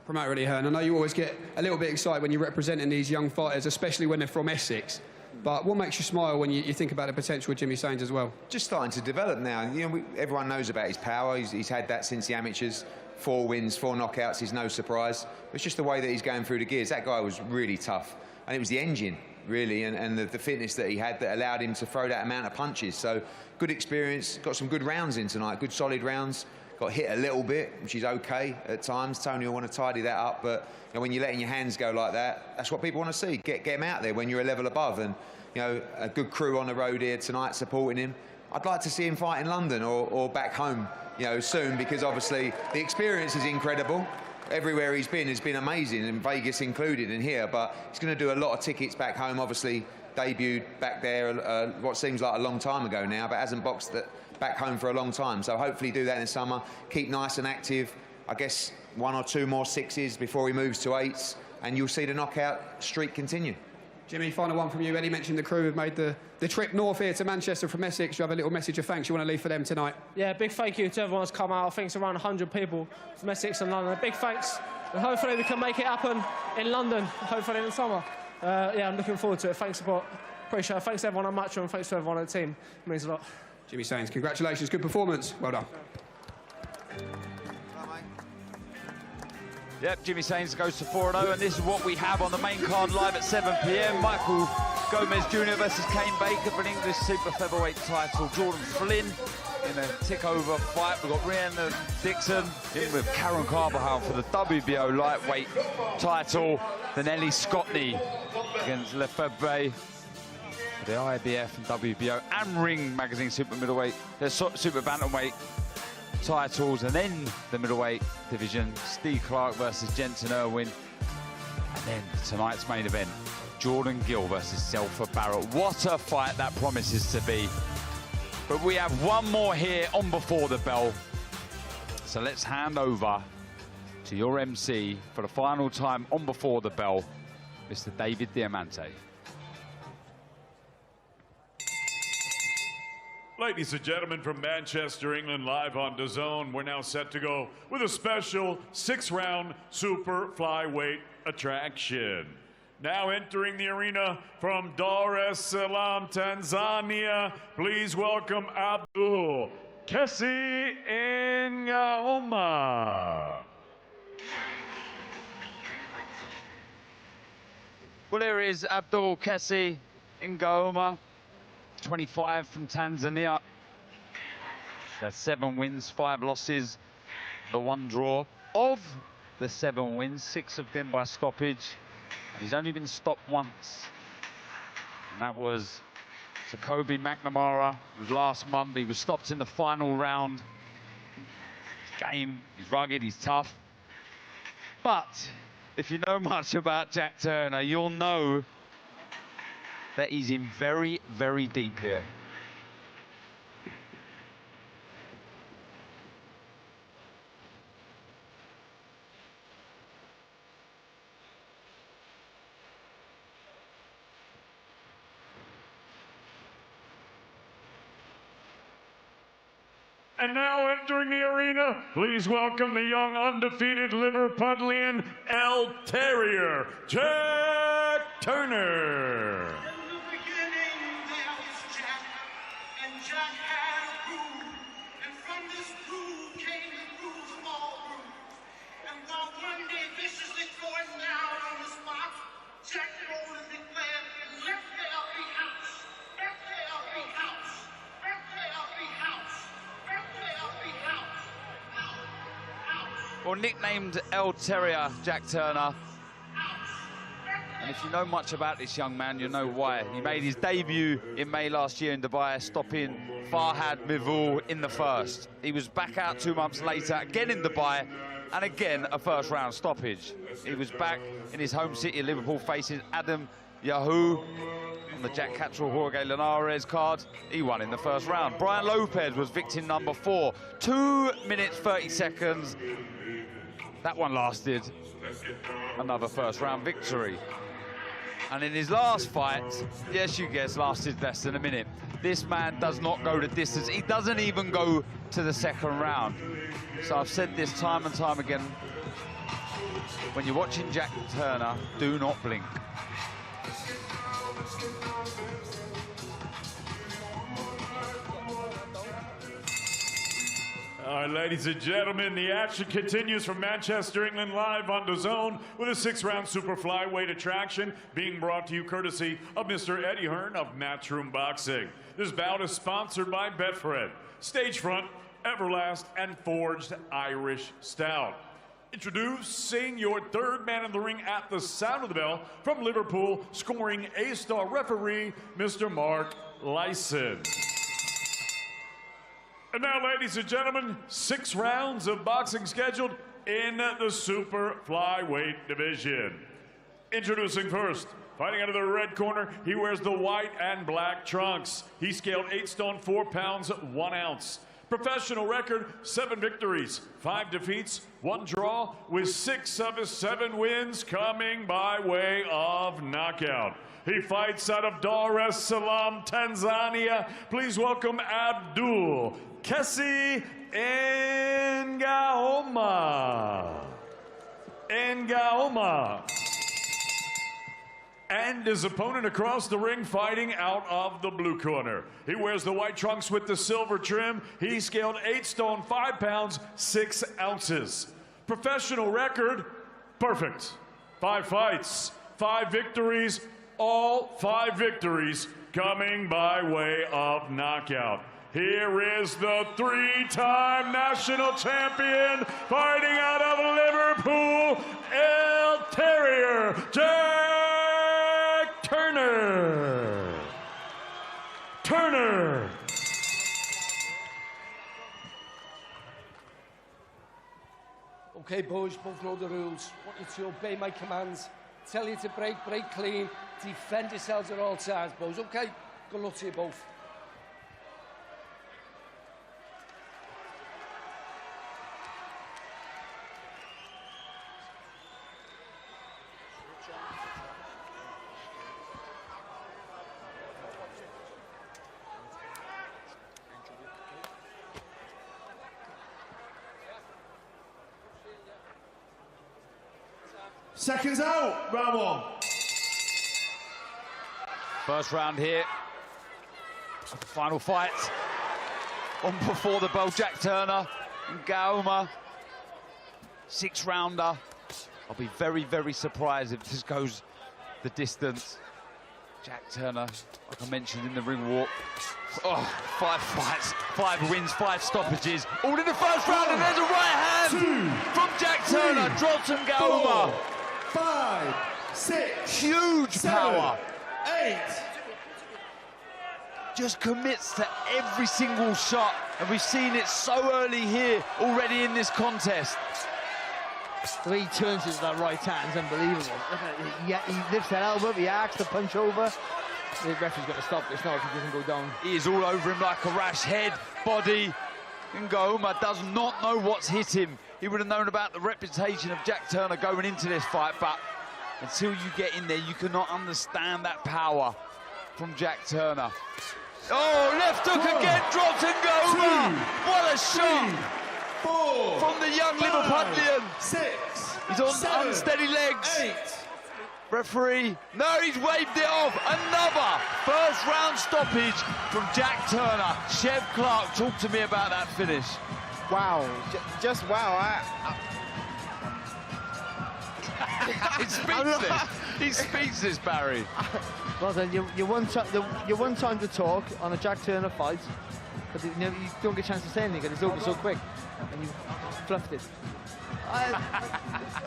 Promoter Eddie Hearn, I know you always get a little bit excited when you're representing these young fighters, especially when they're from Essex. But what makes you smile when you think about the potential of Jimmy Sains as well? Just starting to develop now. Everyone knows about his power. He's had that since the amateurs. 4 wins, 4 knockouts is no surprise. It's just the way that he's going through the gears. That guy was really tough. And it was the engine, really, and the fitness that he had that allowed him to throw that amount of punches. So, good experience. Got some good rounds in tonight, good solid rounds. Got hit a little bit, which is okay at times. Tony will want to tidy that up, but when you're letting your hands go like that, that's what people want to see. Get him out there when you're a level above. And, a good crew on the road here tonight supporting him. I'd like to see him fight in London or back home, soon, because obviously the experience is incredible. Everywhere he's been has been amazing, and Vegas included in here, but he's going to do a lot of tickets back home. Obviously debuted back there what seems like a long time ago now, but hasn't boxed back home for a long time. So hopefully do that in the summer, keep nice and active. I guess 1 or 2 more 6s before he moves to 8s, and you'll see the knockout streak continue. Jimmy, final one from you. Eddie mentioned the crew have made the trip north here to Manchester from Essex. You have a little message of thanks you want to leave for them tonight? Yeah, big thank you to everyone who's come out. I think it's around 100 people from Essex and London. Big thanks, and hopefully we can make it happen in London, hopefully in the summer. Yeah, I'm looking forward to it. Thanks, support. Appreciate it. Thanks to everyone on Match and thanks to everyone on the team. It means a lot. Jimmy Sains, congratulations. Good performance. Well done. Yep, Jimmy Sains goes to 4-0, and this is what we have on the main card live at 7 p.m. Michael Gomez Jr. versus Kane Baker for an English super featherweight title. Jordan Flynn in a tick-over fight. We've got Rihanna Dixon in with Karen Carvajal for the WBO lightweight title. Then Ellie Scottney against Lefebvre for the IBF and WBO and Ring Magazine super middleweight, super bantamweight titles, and then the middleweight division, Steve Clark versus Jensen Irwin, and then tonight's main event, Jordan Gill versus Zelfa Barrett. What a fight that promises to be. But we have one more here on Before the Bell, so let's hand over to your MC for the final time on Before the Bell, Mr. David Diamante. Ladies and gentlemen, from Manchester, England, live on DAZN, we're now set to go with a special 6-round super flyweight attraction. Now entering the arena from Dar es Salaam, Tanzania, please welcome Abdul Kesi Ngaoma. Well, here is Abdul Kesi Ngaoma, 25 from Tanzania. That's 7 wins, 5 losses, the 1 draw. Of the 7 wins, 6 have been by stoppage. He's only been stopped once, and that was to Kobe McNamara. It was last month. He was stopped in the final round. Game, he's rugged, he's tough. But if you know much about Jack Turner, you'll know that he's in very, very deep here. And now entering the arena, please welcome the young undefeated Liverpudlian L Terrier, Jack Turner. Well, nicknamed El Terrier, Jack Turner. And if you know much about this young man, you know why. He made his debut in May last year in Dubai, stopping Farhad Mivul in the first. He was back out 2 months later, again in Dubai, and again a first-round stoppage. He was back in his home city, Liverpool, facing Adam Yahoo on the Jack Catterall Jorge Linares card. He won in the first round. Brian Lopez was victim number 4. 2 minutes, 30 seconds. That one lasted another first-round victory. And in his last fight, yes, you guessed, lasted less than a minute. This man does not go the distance. He doesn't even go to the second round. So I've said this time and time again. When you're watching Jack Turner, do not blink. All right, ladies and gentlemen, the action continues from Manchester, England, live on DAZN with a 6-round super flyweight attraction being brought to you courtesy of Mr. Eddie Hearn of Matchroom Boxing. This bout is sponsored by Betfred, Stagefront, Everlast, and Forged Irish Stout. Introducing your third man in the ring at the sound of the bell from Liverpool, scoring A-star referee, Mr. Mark Lyson. And now, ladies and gentlemen, 6 rounds of boxing scheduled in the super flyweight division. Introducing first, fighting out of the red corner, he wears the white and black trunks. He scaled 8 stone, 4 pounds, 1 ounce. Professional record, 7 victories, 5 defeats, 1 draw, with 6 of his 7 wins coming by way of knockout. He fights out of Dar es Salaam, Tanzania. Please welcome Abdul Kesi Ngaoma. And his opponent across the ring fighting out of the blue corner. He wears the white trunks with the silver trim. He scaled 8 stone, 5 pounds, 6 ounces. Professional record, perfect. 5 fights, 5 victories, all 5 victories coming by way of knockout. Here is the 3-time national champion fighting out of Liverpool, El Terrier, Jack Turner. Okay, boys, both know the rules. I want you to obey my commands. Tell you to break clean. Defend yourselves at all times, boys, okay? Good luck to you both. seconds out, round 1. First round here. The final fight. On before the bell, Jack Turner and Gaoma. 6-rounder. I'll be very, very surprised if this goes the distance. Jack Turner, like I mentioned in the ring walk. Oh, 5 fights, 5 wins, 5 stoppages. All in the first round, and there's a right hand from Jack Turner. Drops and Gaoma. 5, 6, huge 7, power. 8. Just commits to every single shot, and we've seen it so early here already in this contest. The way he turns into that right hand is unbelievable. He lifts that elbow, he arcs the punch over. The referee's got to stop this now if he doesn't go down. He is all over him like a rash, head, body. Gaoma does not know what's hit him. He would have known about the reputation of Jack Turner going into this fight, but until you get in there, you cannot understand that power from Jack Turner. Oh, left hook again, drops and Gaoma. What a shot 4, from the young 5, Liverpudlian. 6, He's on 7, unsteady legs. 8. Referee, no, he's waved it off. Another first round stoppage from Jack Turner. Chev Clark, talk to me about that finish. Wow, just wow. He's speechless. He's speechless, Barry. Well then, you're one time to talk on a Jack Turner fight, because you don't get a chance to say anything because it's over so quick, and you fluffed it.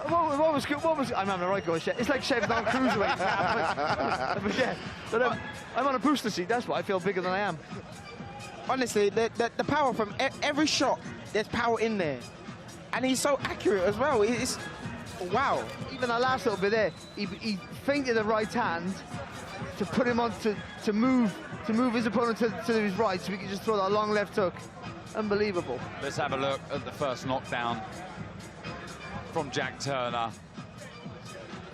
What was I'm having a right go. It's like Chev's on cruiserweight. But I'm on a booster seat. That's why I feel bigger than I am. Honestly, the power from every shot, there's power in there, and he's so accurate as well. It's wow. Even that last little bit there, he feinted the right hand to put him on to move his opponent to his right, so he could just throw that long left hook. Unbelievable. Let's have a look at the first knockdown from Jack Turner.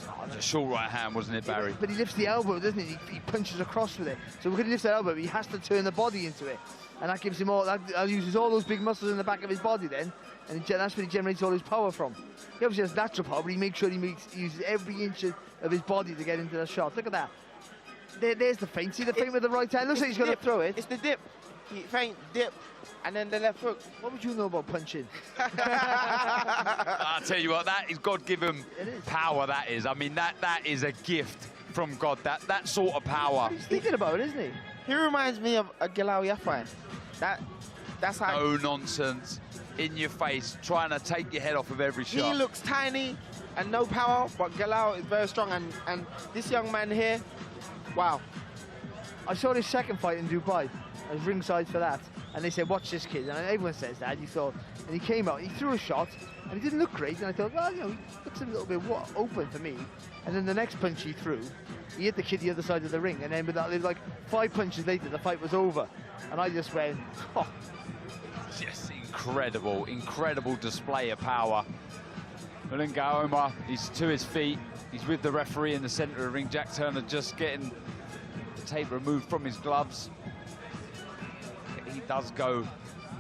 Oh, the short right hand, wasn't it, Barry? But he lifts the elbow, doesn't he? He punches across with it. So when he lifts that elbow, he has to turn the body into it. And that gives him all, that uses all those big muscles in the back of his body then. And that's where he generates all his power from. He obviously has natural power, but he makes sure he uses every inch of his body to get into the shot. Look at that. There's the feint. See the feint with the right hand? Looks like he's going to throw it. It's the dip. He feint, dip, and then the left hook. What would you know about punching? I'll tell you what, that is God-given power, that is. I mean, that is a gift from God, that sort of power. He's thinking about it, isn't he? He reminds me of a Gill Yafai. That's how... No nonsense, in your face, trying to take your head off of every shot. He looks tiny and no power, but Gill is very strong, and this young man here, wow. I saw his second fight in Dubai. I was ringside for that, and they said, watch this kid, and everyone says that. You thought, and he came out, he threw a shot, and he didn't look great, and I thought, well, you know, he looks a little bit open to me. And then the next punch he threw, he hit the kid the other side of the ring, and then with that, like 5 punches later, the fight was over, and I just went, oh. Yes, incredible display of power. But then Gaoma, he's to his feet, he's with the referee in the center of the ring. Jack Turner just getting the tape removed from his gloves. He does go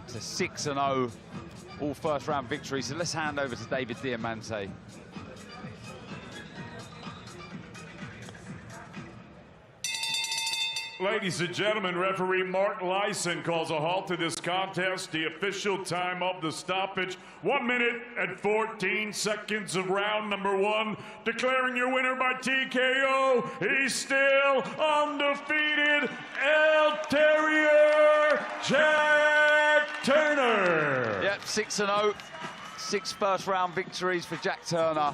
to 6-0, all first round victories. So let's hand over to David Diamante. Ladies and gentlemen, referee Mark Lyson calls a halt to this contest. The official time of the stoppage, 1 minute and 14 seconds of round number 1. Declaring your winner by TKO, he's still undefeated, El Terrier, Jack Turner. Yep, 6-0, 6 first round victories for Jack Turner.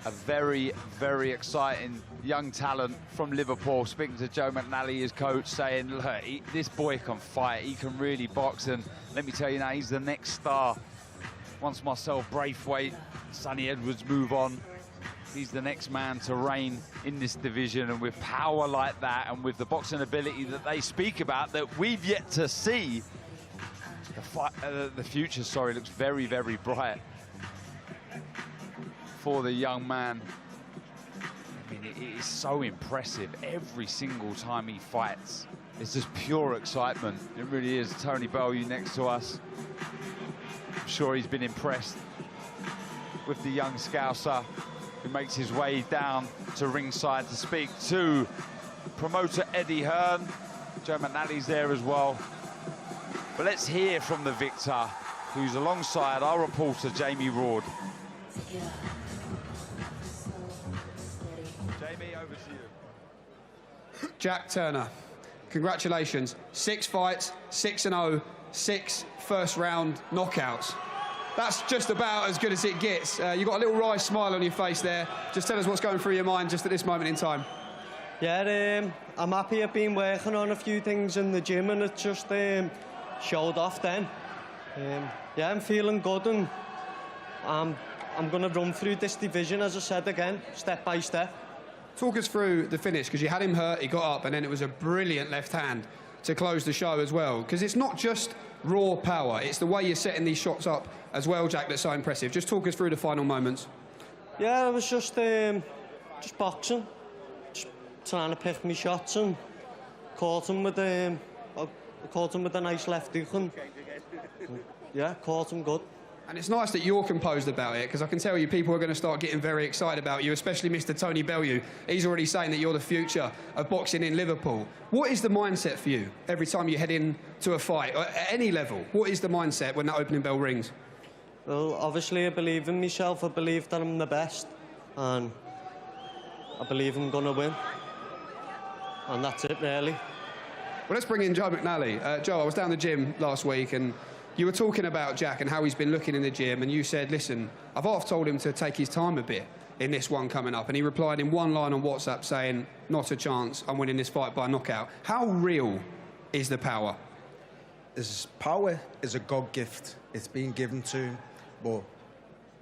A very, very exciting young talent from Liverpool. Speaking to Joe McNally, his coach, saying, look, this boy can fight, he can really box, and let me tell you now, he's the next star. Once Marcel Braithwaite, Sonny Edwards move on, he's the next man to reign in this division, and with power like that, and with the boxing ability that they speak about that we've yet to see, the future, looks very, very bright for the young man. I mean, it is so impressive every single time he fights. It's just pure excitement. It really is. Tony Bellew next to us. I'm sure he's been impressed with the young Scouser, who makes his way down to ringside to speak to promoter Eddie Hearn. Joe McNally's there as well. But let's hear from the victor, who's alongside our reporter, Jamie Ward. Jamie, over to you. Jack Turner, congratulations. 6 fights, 6-0, 6 first-round knockouts. That's just about as good as it gets. You've got a little wry smile on your face there. Just tell us what's going through your mind just at this moment in time. Yeah, I'm happy I've been working on a few things in the gym and it just showed off then. Yeah, I'm feeling good and I'm going to run through this division, as I said again, step by step. Talk us through the finish, because you had him hurt, he got up, and then it was a brilliant left hand to close the show as well. Because it's not just raw power, it's the way you're setting these shots up as well, Jack, that's so impressive. Just talk us through the final moments. Yeah, I was just boxing, just trying to pick my shots and caught him with a nice left hook and yeah, caught him good. And it's nice that you're composed about it, because I can tell you people are going to start getting very excited about you, especially Mr. Tony Bellew. He's already saying that you're the future of boxing in Liverpool. What is the mindset for you every time you head into a fight, or at any level? What is the mindset when that opening bell rings? Well, obviously I believe in myself. I believe that I'm the best, and I believe I'm going to win. And that's it, really. Well, let's bring in Joe McNally. Joe, I was down the gym last week, and you were talking about Jack and how he's been looking in the gym, and you said, listen, I've half told him to take his time a bit in this one coming up, and he replied in one line on WhatsApp saying, not a chance, I'm winning this fight by knockout. How real is the power? His power is a God gift. It's been given to him, but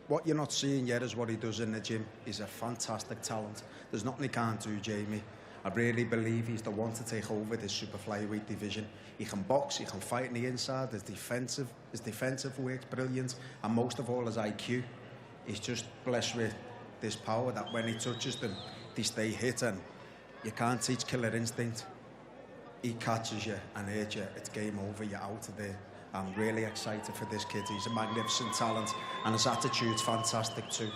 what you're not seeing yet is what he does in the gym. He's a fantastic talent. There's nothing he can't do, Jamie. I really believe he's the one to take over this super flyweight division. He can box, he can fight on the inside, his defensive work's brilliant, and most of all his IQ. He's just blessed with this power that when he touches them, they stay hit, and you can't teach killer instinct. He catches you and hits you, it's game over, you're out of there. I'm really excited for this kid. He's a magnificent talent, and his attitude's fantastic too.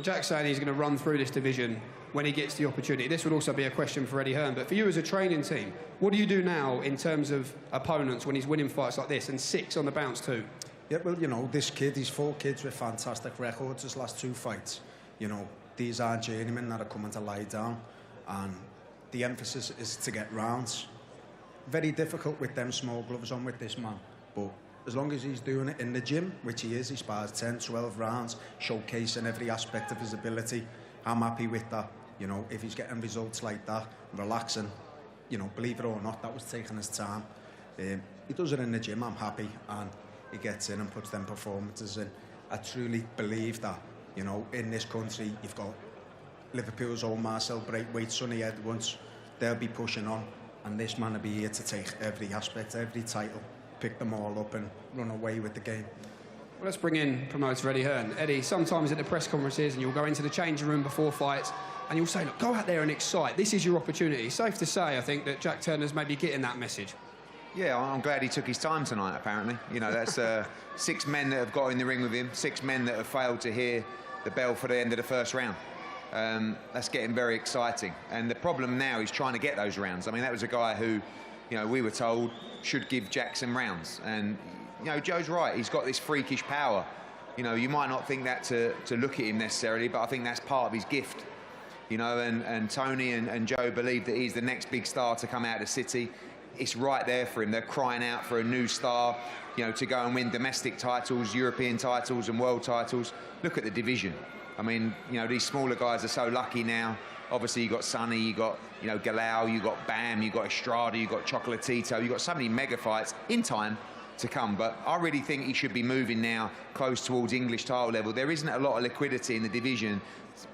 Jack's saying he's going to run through this division when he gets the opportunity. This would also be a question for Eddie Hearn, but for you as a training team, what do you do now in terms of opponents when he's winning fights like this, and 6 on the bounce too? Yeah, well, you know, this kid, he's 4 kids with fantastic records. His last 2 fights, you know, these are journeymen that are coming to lie down, and the emphasis is to get rounds. Very difficult with them small gloves on with this man, but as long as he's doing it in the gym, which he is, he spars 10, 12 rounds, showcasing every aspect of his ability. I'm happy with that. You know, if he's getting results like that, relaxing, you know, believe it or not, that was taking his time. He does it in the gym, I'm happy, and he gets in and puts them performances in. I truly believe that, you know, in this country, you've got Liverpool's own Marcel Braithwaite, Sonny Edwards, they'll be pushing on, and this man will be here to take every aspect, every title, pick them all up and run away with the game. Well, let's bring in promoter Eddie Hearn. Eddie, sometimes at the press conferences, and you'll go into the changing room before fights, and you'll say, look, go out there and excite. This is your opportunity. Safe to say, I think, that Jack Turner's maybe getting that message. Yeah, I'm glad he took his time tonight, apparently. You know, that's 6 men that have got in the ring with him, 6 men that have failed to hear the bell for the end of the first round. That's getting very exciting. And the problem now is trying to get those rounds. I mean, that was a guy who, you know, we were told should give Jack some rounds. And, you know, Joe's right. He's got this freakish power. You know, you might not think that to look at him necessarily, but I think that's part of his gift. You know, and Tony and Joe believe that he's the next big star to come out of the city. It's right there for him. They're crying out for a new star, you know, to go and win domestic titles, European titles and world titles. Look at the division. I mean, you know, these smaller guys are so lucky now. Obviously, you got Sonny, you got, you know, Galal, you got Bam, you got Estrada, you got Chocolatito, you got so many mega fights in time to come. But I really think he should be moving now close towards English title level. There isn't a lot of liquidity in the division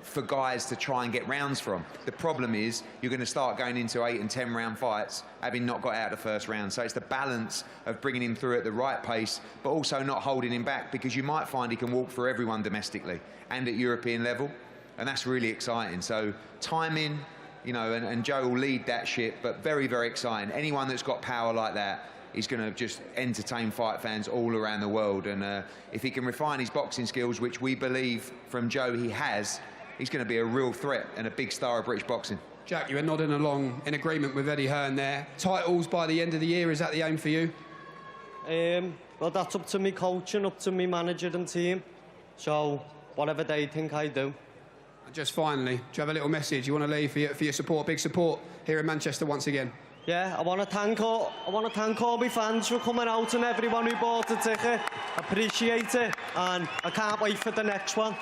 for guys to try and get rounds from. The problem is you're going to start going into 8 and 10 round fights having not got out of the first round. So it's the balance of bringing him through at the right pace, but also not holding him back, because you might find he can walk through everyone domestically and at European level, and that's really exciting. So timing, you know, and Joe will lead that ship, but very, very exciting. Anyone that's got power like that, he's going to just entertain fight fans all around the world. And if he can refine his boxing skills, which we believe from Joe he has, he's going to be a real threat and a big star of British boxing. Jack, you were nodding along in agreement with Eddie Hearn there. Titles by the end of the year, is that the aim for you? Well, that's up to me coach and up to me manager and team. So, whatever they think I do. And just finally, do you have a little message you want to leave for your support, big support here in Manchester once again? Yeah, I want to thank all my fans for coming out and everyone who bought a ticket. Appreciate it, and I can't wait for the next one.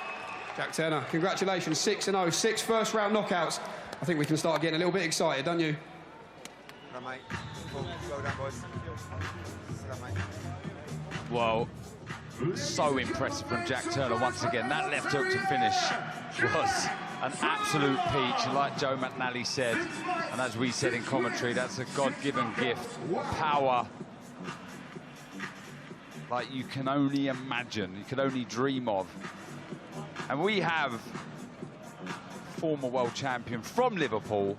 Jack Turner, congratulations, 6-0, 6 first-round knockouts. I think we can start getting a little bit excited, don't you? Well, mate. Well done, boys. Well, so impressive from Jack Turner once again. That left hook to finish was an absolute peach, like Joe McNally said. And as we said in commentary, that's a God-given gift. Power, like you can only imagine, you can only dream of. And we have former world champion from Liverpool,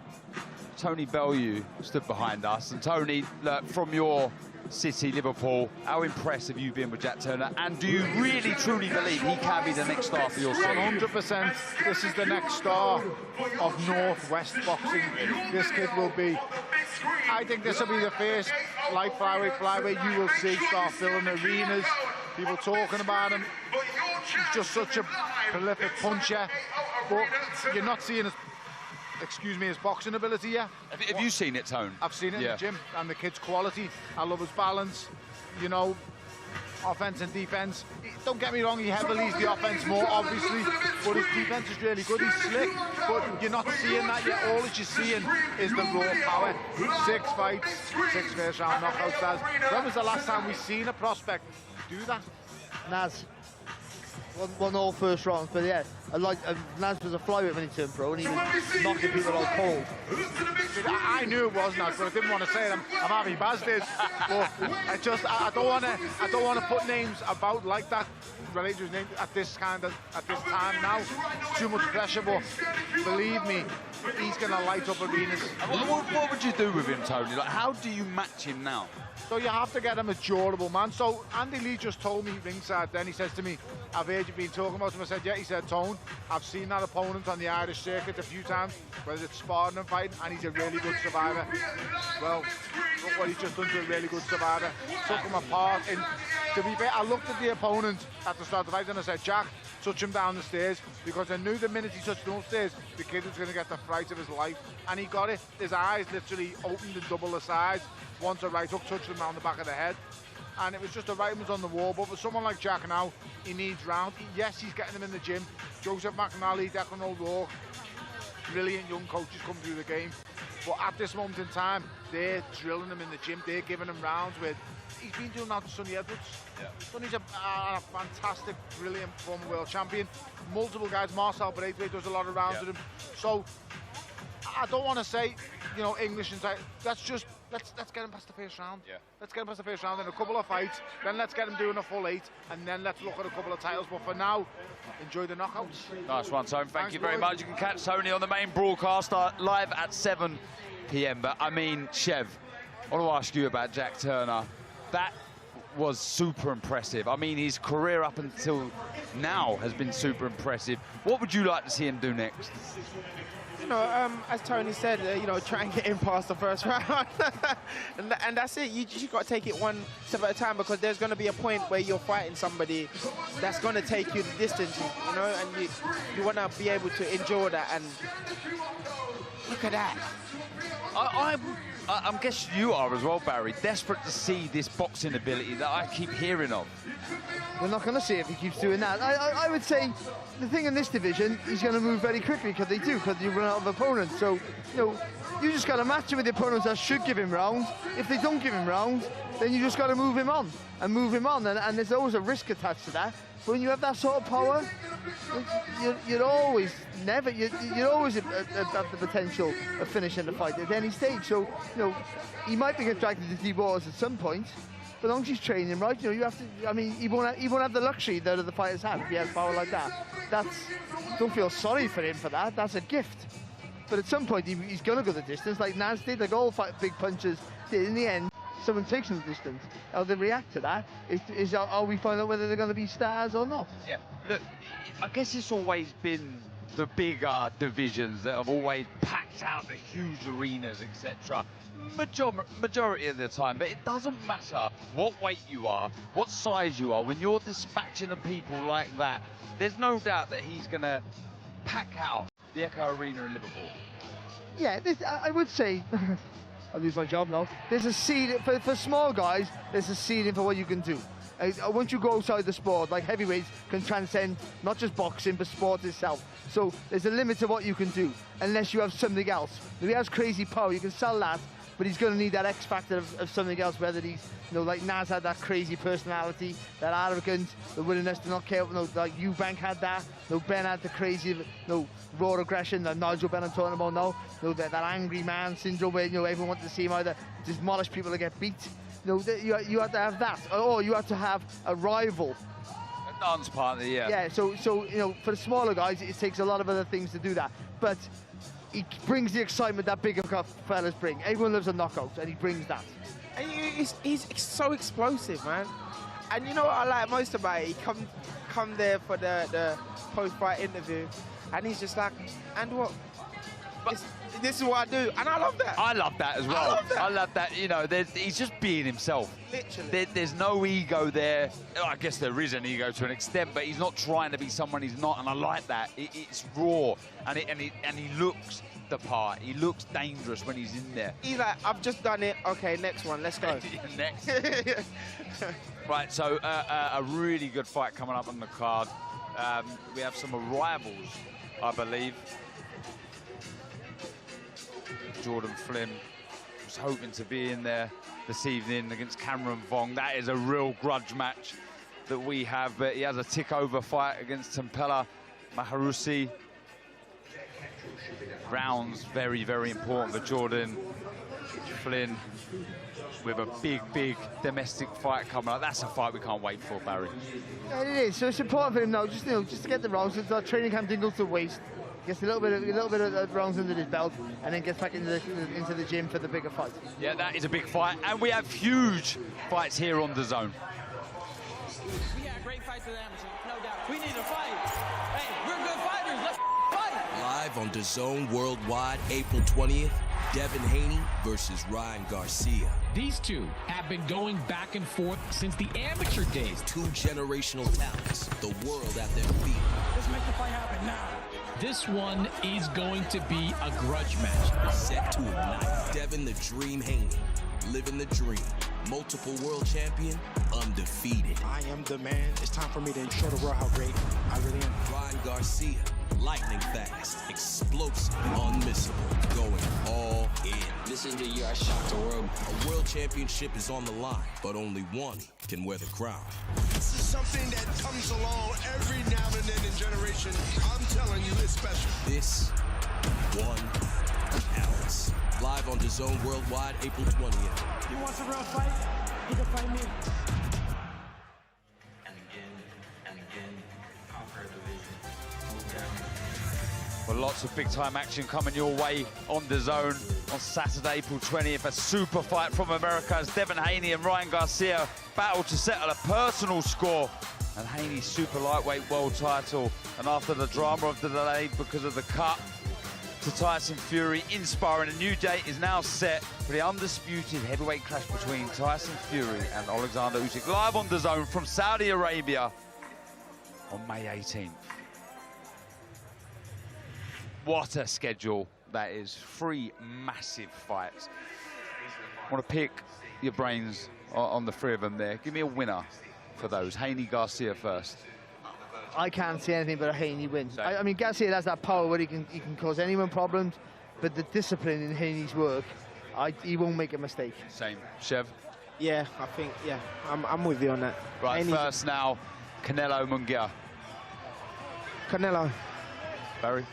Tony Bellew, stood behind us. And Tony, look, from your city, Liverpool, how impressed have you been with Jack Turner? And do you really, truly believe he can be the next star for your city? 100%. This is the next star of Northwest boxing. This kid will be, I think this will be the first light flyweight you will see start filling arenas, people talking about him. He's just such a prolific puncher, but you're not seeing his, excuse me, his boxing ability yet. Have you seen it, Tone? I've seen it in the gym, and the kid's quality. I love his balance, you know, offense and defense. Don't get me wrong, he heavily leads the offense more, obviously, but his defense is really good. He's slick, but you're not seeing that yet. All that you're seeing is the raw power. 6 fights, 6 first-round knockouts. Daz. When was the last time we seen a prospect do that? Naz. Won all first rounds, but yeah, Naz was a flyweight when he turned pro, and he was knocking people out cold. I knew it was Naz, but I didn't want to say it. I'm happy Baz did, but I don't want to put names about like that related to his name at this time now. It's too much pressure, but believe me, he's going to light up arenas. What would you do with him, Tony? Like, how do you match him now? So you have to get him a durable man. So Andy Lee just told me ringside then, he says to me, I've heard you've been talking about him. I said, yeah. He said, Tone, I've seen that opponent on the Irish circuit a few times, whether it's sparring and fighting, and he's a really good survivor. Well, look what he's just done to a really good survivor. Took him apart. And to be fair, I looked at the opponent at the start of the fight and I said, Jack, touch him down the stairs, because I knew the minute he touched him upstairs, the kid was going to get the fright of his life. And he got it. His eyes literally opened and double the size. Once a right hook touched him around the back of the head. And it was just the right was on the wall. But for someone like Jack now, he needs round. Yes, he's getting them in the gym. Joseph McNally, Declan O'Rourke, brilliant young coaches come through the game. But at this moment in time, they're drilling him in the gym. They're giving him rounds with. He's been doing that to Sonny Edwards. Yeah. Sonny's a fantastic, brilliant former world champion. Multiple guys. Marcel Braithwaite does a lot of rounds with him. So I don't want to say, you know, English and let's get him past the first round. Yeah. Let's get him past the first round in a couple of fights. Then let's get him doing a full 8, and then let's look at a couple of titles. But for now, enjoy the knockouts. Nice one, Tony. Thank you very much. You can catch Tony on the main broadcast live at 7 p.m. But I mean, Chev, I want to ask you about Jack Turner. That was super impressive. I mean, his career up until now has been super impressive. What would you like to see him do next? You know, as Tony said, you know, try and get him past the first round. and that's it. You just got to take it one step at a time, because there's going to be a point where you're fighting somebody that's going to take you the distance, you know, and you want to be able to endure that. And look at that. I'm guessing you are as well, Barry, desperate to see this boxing ability that I keep hearing of. We're not going to see it if he keeps doing that. I would say the thing in this division, he's going to move very quickly, because you run out of opponents. So, you know, you just got to match him with the opponents that should give him rounds. If they don't give him rounds, then you just got to move him on. And there's always a risk attached to that. But when you have that sort of power, you'd always have the potential of finishing the fight at any stage. So, you know, he might be get dragged into deep waters at some point, but as long as he's training right, you know, you have to. I mean, he won't have the luxury that other fighters have if he has power like that. Don't feel sorry for him for that. That's a gift. But at some point, he's going to go the distance, like Naz did, like all big punchers did in the end. someone takes them the distance, how they react to that is how we find out whether they're going to be stars or not. Yeah, look, I guess it's always been the bigger divisions that have always packed out the huge arenas, etc. Majority of the time, but it doesn't matter what weight you are, what size you are, when you're dispatching the people like that, there's no doubt that he's going to pack out the Echo Arena in Liverpool. Yeah, I would say, I'll lose my job now. There's a ceiling, for small guys, there's a ceiling for what you can do. Once you go outside the sport, like heavyweights can transcend not just boxing, but sport itself. So there's a limit to what you can do, unless you have something else. If he has crazy power, you can sell that, but he's going to need that X factor of something else, whether he's, like Naz had that crazy personality, that arrogance, the willingness to not care, like Eubank had that, Ben had the crazy, raw aggression that Nigel Benn I'm talking about now, that angry man syndrome where, everyone wanted to see him either demolish people or get beat. You had to have that, or you had to have a rival. A dance partner, yeah. Yeah, so for the smaller guys, it takes a lot of other things to do that. But he brings the excitement that bigger fellas bring. Everyone loves a knockout, and he brings that. And he's so explosive, man. And you know what I like most about it? He come there for the post-fight interview, and he's just like, and what? This is what I do, and I love that. I love that as well. I love that. He's just being himself. Literally. There's no ego there. I guess there is an ego to an extent, but he's not trying to be someone he's not, and I like that. It's raw, and he looks the part. He looks dangerous when he's in there. He's like, I've just done it. Okay, next one. Let's go. Next. Right, so a really good fight coming up on the card. We have some arrivals, I believe. Jordan Flynn was hoping to be in there this evening against Cameron Vong. That is a real grudge match that we have, but he has a tick-over fight against Tempela Maharusi. Rounds very, very important for Jordan Flynn with a big domestic fight coming up. That's a fight we can't wait for, Barry. Yeah, it is. So it's important for him now, just to get the rounds. That training camp didn't go to the waste. Gets a little bit of rounds under his belt, and then gets back into the gym for the bigger fight. Yeah, that is a big fight, and we have huge fights here on DAZN. We had great fights with amateurs, no doubt. We need to fight. Hey, we're good fighters. Let's fight. Live on DAZN Worldwide, April 20th, Devin Haney versus Ryan Garcia. These two have been going back and forth since the amateur days. Two generational talents, the world at their feet. Let's make the fight happen now. This one is going to be a grudge match. Set to ignite. Devin the Dream Haney, living the dream. Multiple world champion, undefeated. I am the man. It's time for me to show the world how great I really am. Ryan Garcia, lightning fast, explosive, unmissable, going all in. This is the year I shocked the world. A world championship is on the line, but only one can wear the crown. This is something that comes along every now and then in generation. I'm telling you, it's special. This one else. Live on DAZN Worldwide, April 20th. He wants a real fight? He can fight me. And again, conquer a division. Well, lots of big-time action coming your way on DAZN on Saturday, April 20th. A super fight from America as Devin Haney and Ryan Garcia battle to settle a personal score. And Haney's super lightweight world title. And after the drama of the delay because of the cut to Tyson Fury in sparring, a new date is now set for the undisputed heavyweight clash between Tyson Fury and Alexander Usyk, live on DAZN from Saudi Arabia on May 18th. What a schedule that is. 3 massive fights. I want to pick your brains on the 3 of them there. Give me a winner for those. Haney, Garcia first. I can't see anything but a Haney win. I mean, Garcia has that power where he can cause anyone problems, but the discipline in Haney's work, he won't make a mistake. Same. Chev? Yeah, I think, I'm with you on that. Right, Haney's first now, Canelo Munguia. Canelo. Barry?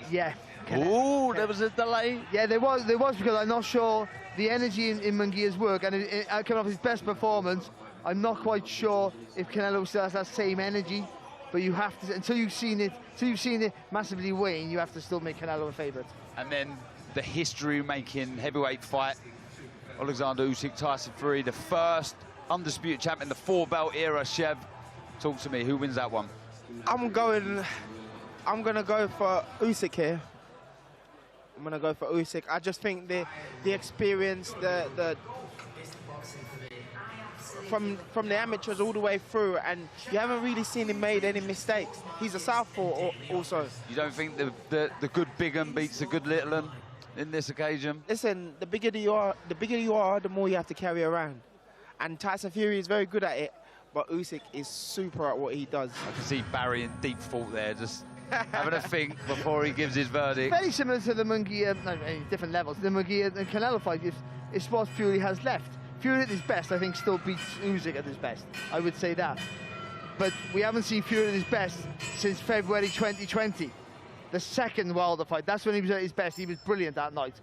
Yeah. Oh, there was a delay. Yeah, there was because I'm not sure the energy in Munguia's work, and coming off his best performance, I'm not quite sure if Canelo still has that same energy, but you have to, until you've seen it massively wane, you have to still make Canelo a favourite. And then the history-making heavyweight fight Alexander Usyk, Tyson Fury, the first undisputed champ in the 4-belt era. Chev, talk to me. Who wins that one? I'm gonna go for Usyk here. I'm gonna go for Usyk. I just think the experience, the from the amateurs all the way through, and you haven't really seen him made any mistakes. He's a southpaw also. You don't think the good big un beats the good little un in this occasion? Listen, the bigger you are, the more you have to carry around. And Tyson Fury is very good at it, but Usyk is super at what he does. I can see Barry in deep thought there, just having a think before he gives his verdict. Very similar to the Munguia, no, different levels. The Munguia and Canelo fight is what Fury has left. Fury at his best, I think, still beats Usyk at his best. I would say that. But we haven't seen Fury at his best since February 2020. The second Wilder fight. That's when he was at his best. He was brilliant that night.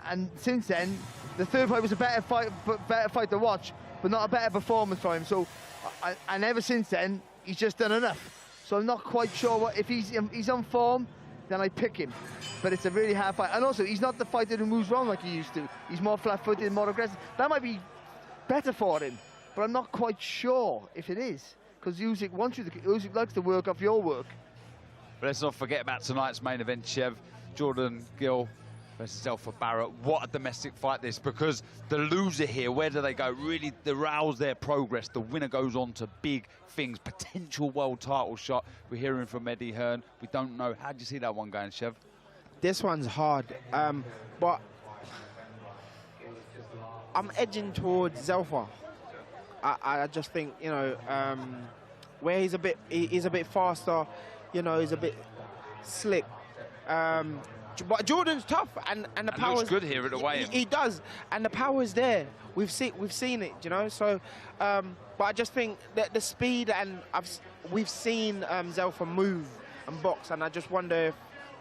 And since then, the third fight was a better fight to watch, but not a better performance for him. So, and ever since then, he's just done enough. So I'm not quite sure what, if he's on form, then I pick him. But it's a really hard fight. And also, he's not the fighter who moves wrong like he used to. He's more flat-footed, more aggressive. That might be better for him, but I'm not quite sure if it is. Because Usyk likes to work off your work. But let's not forget about tonight's main event, Chev. Jordan Gill versus Zelfa Barrett. What a domestic fight this, because the loser here, where do they go? Really derails their progress. The winner goes on to big things, potential world title shot. We're hearing from Eddie Hearn. We don't know. How do you see that one going, Chev? This one's hard, but I'm edging towards Zelfa. I just think, you know, where he's a bit faster, you know, he's a bit slick. But Jordan's tough, and the power looks good here at the weigh-in. He does, and the power is there. We've seen it, you know. So, but I just think that the speed, and we've seen Zelfa move and box, and I just wonder if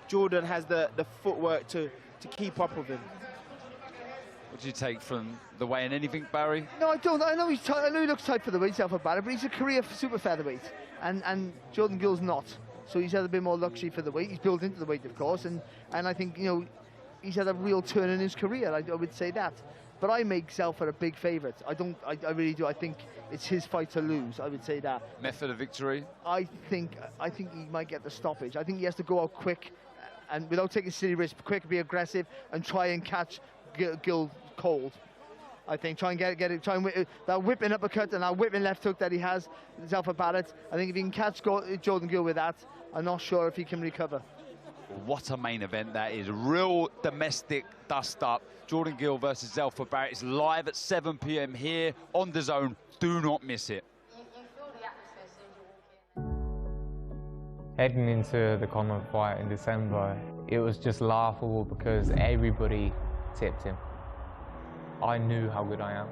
Jordan has the footwork to keep up with him. What do you take from the weigh-in? Anything, Barry? No, I don't. I know he's tight. I know he looks tight for the weight, Zelfa Barrett, but he's a career super featherweight, and Jordan Gill's not. So he's had a bit more luxury for the weight. He's built into the weight, of course, and I think, you know, he's had a real turn in his career. I would say that. But I make Zelfa a big favourite. I really do. I think it's his fight to lose. I would say that. Method of victory? I think he might get the stoppage. I think he has to go out quick, and without taking silly risks, quick, be aggressive, and try and catch Gill cold. I think try and get it, try and that whipping uppercut and that whipping left hook that he has, Zelfa Barrett. I think if he can catch Jordan Gill with that, I'm not sure if he can recover. What a main event that is. Real domestic dust-up. Jordan Gill versus Zelfa Barrett is live at 7 p.m. here on DAZN. Do not miss it. Heading into the Conor fight in December, it was just laughable because everybody tipped him. I knew how good I am.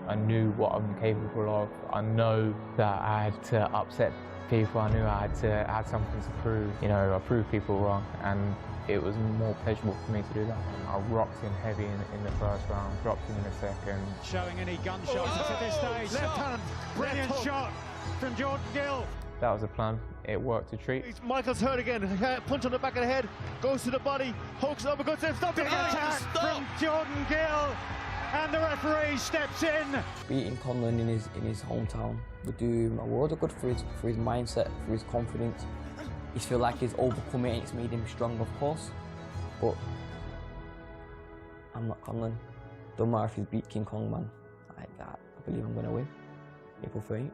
I knew what I'm capable of. I know that I had to upset people. I knew I had something to prove. You know, I proved people wrong, and it was more pleasurable for me to do that. I rocked him heavy in the first round, dropped him in the second. Showing any gunshots at this stage. Left hand, brilliant shot from Jordan Gill. That was the plan. It worked a treat. Michael's hurt again. Punch on the back of the head, goes to the body, hooks up, goes to stop the attack from Jordan Gill, and the referee steps in. Beating Conlon in his hometown would do a world of good for his mindset, for his confidence. He feel like he's overcome it and it's made him strong, of course. But I'm not Conlon. Don't matter if he's beat King Kong, man. I believe I'm gonna win. April 13th.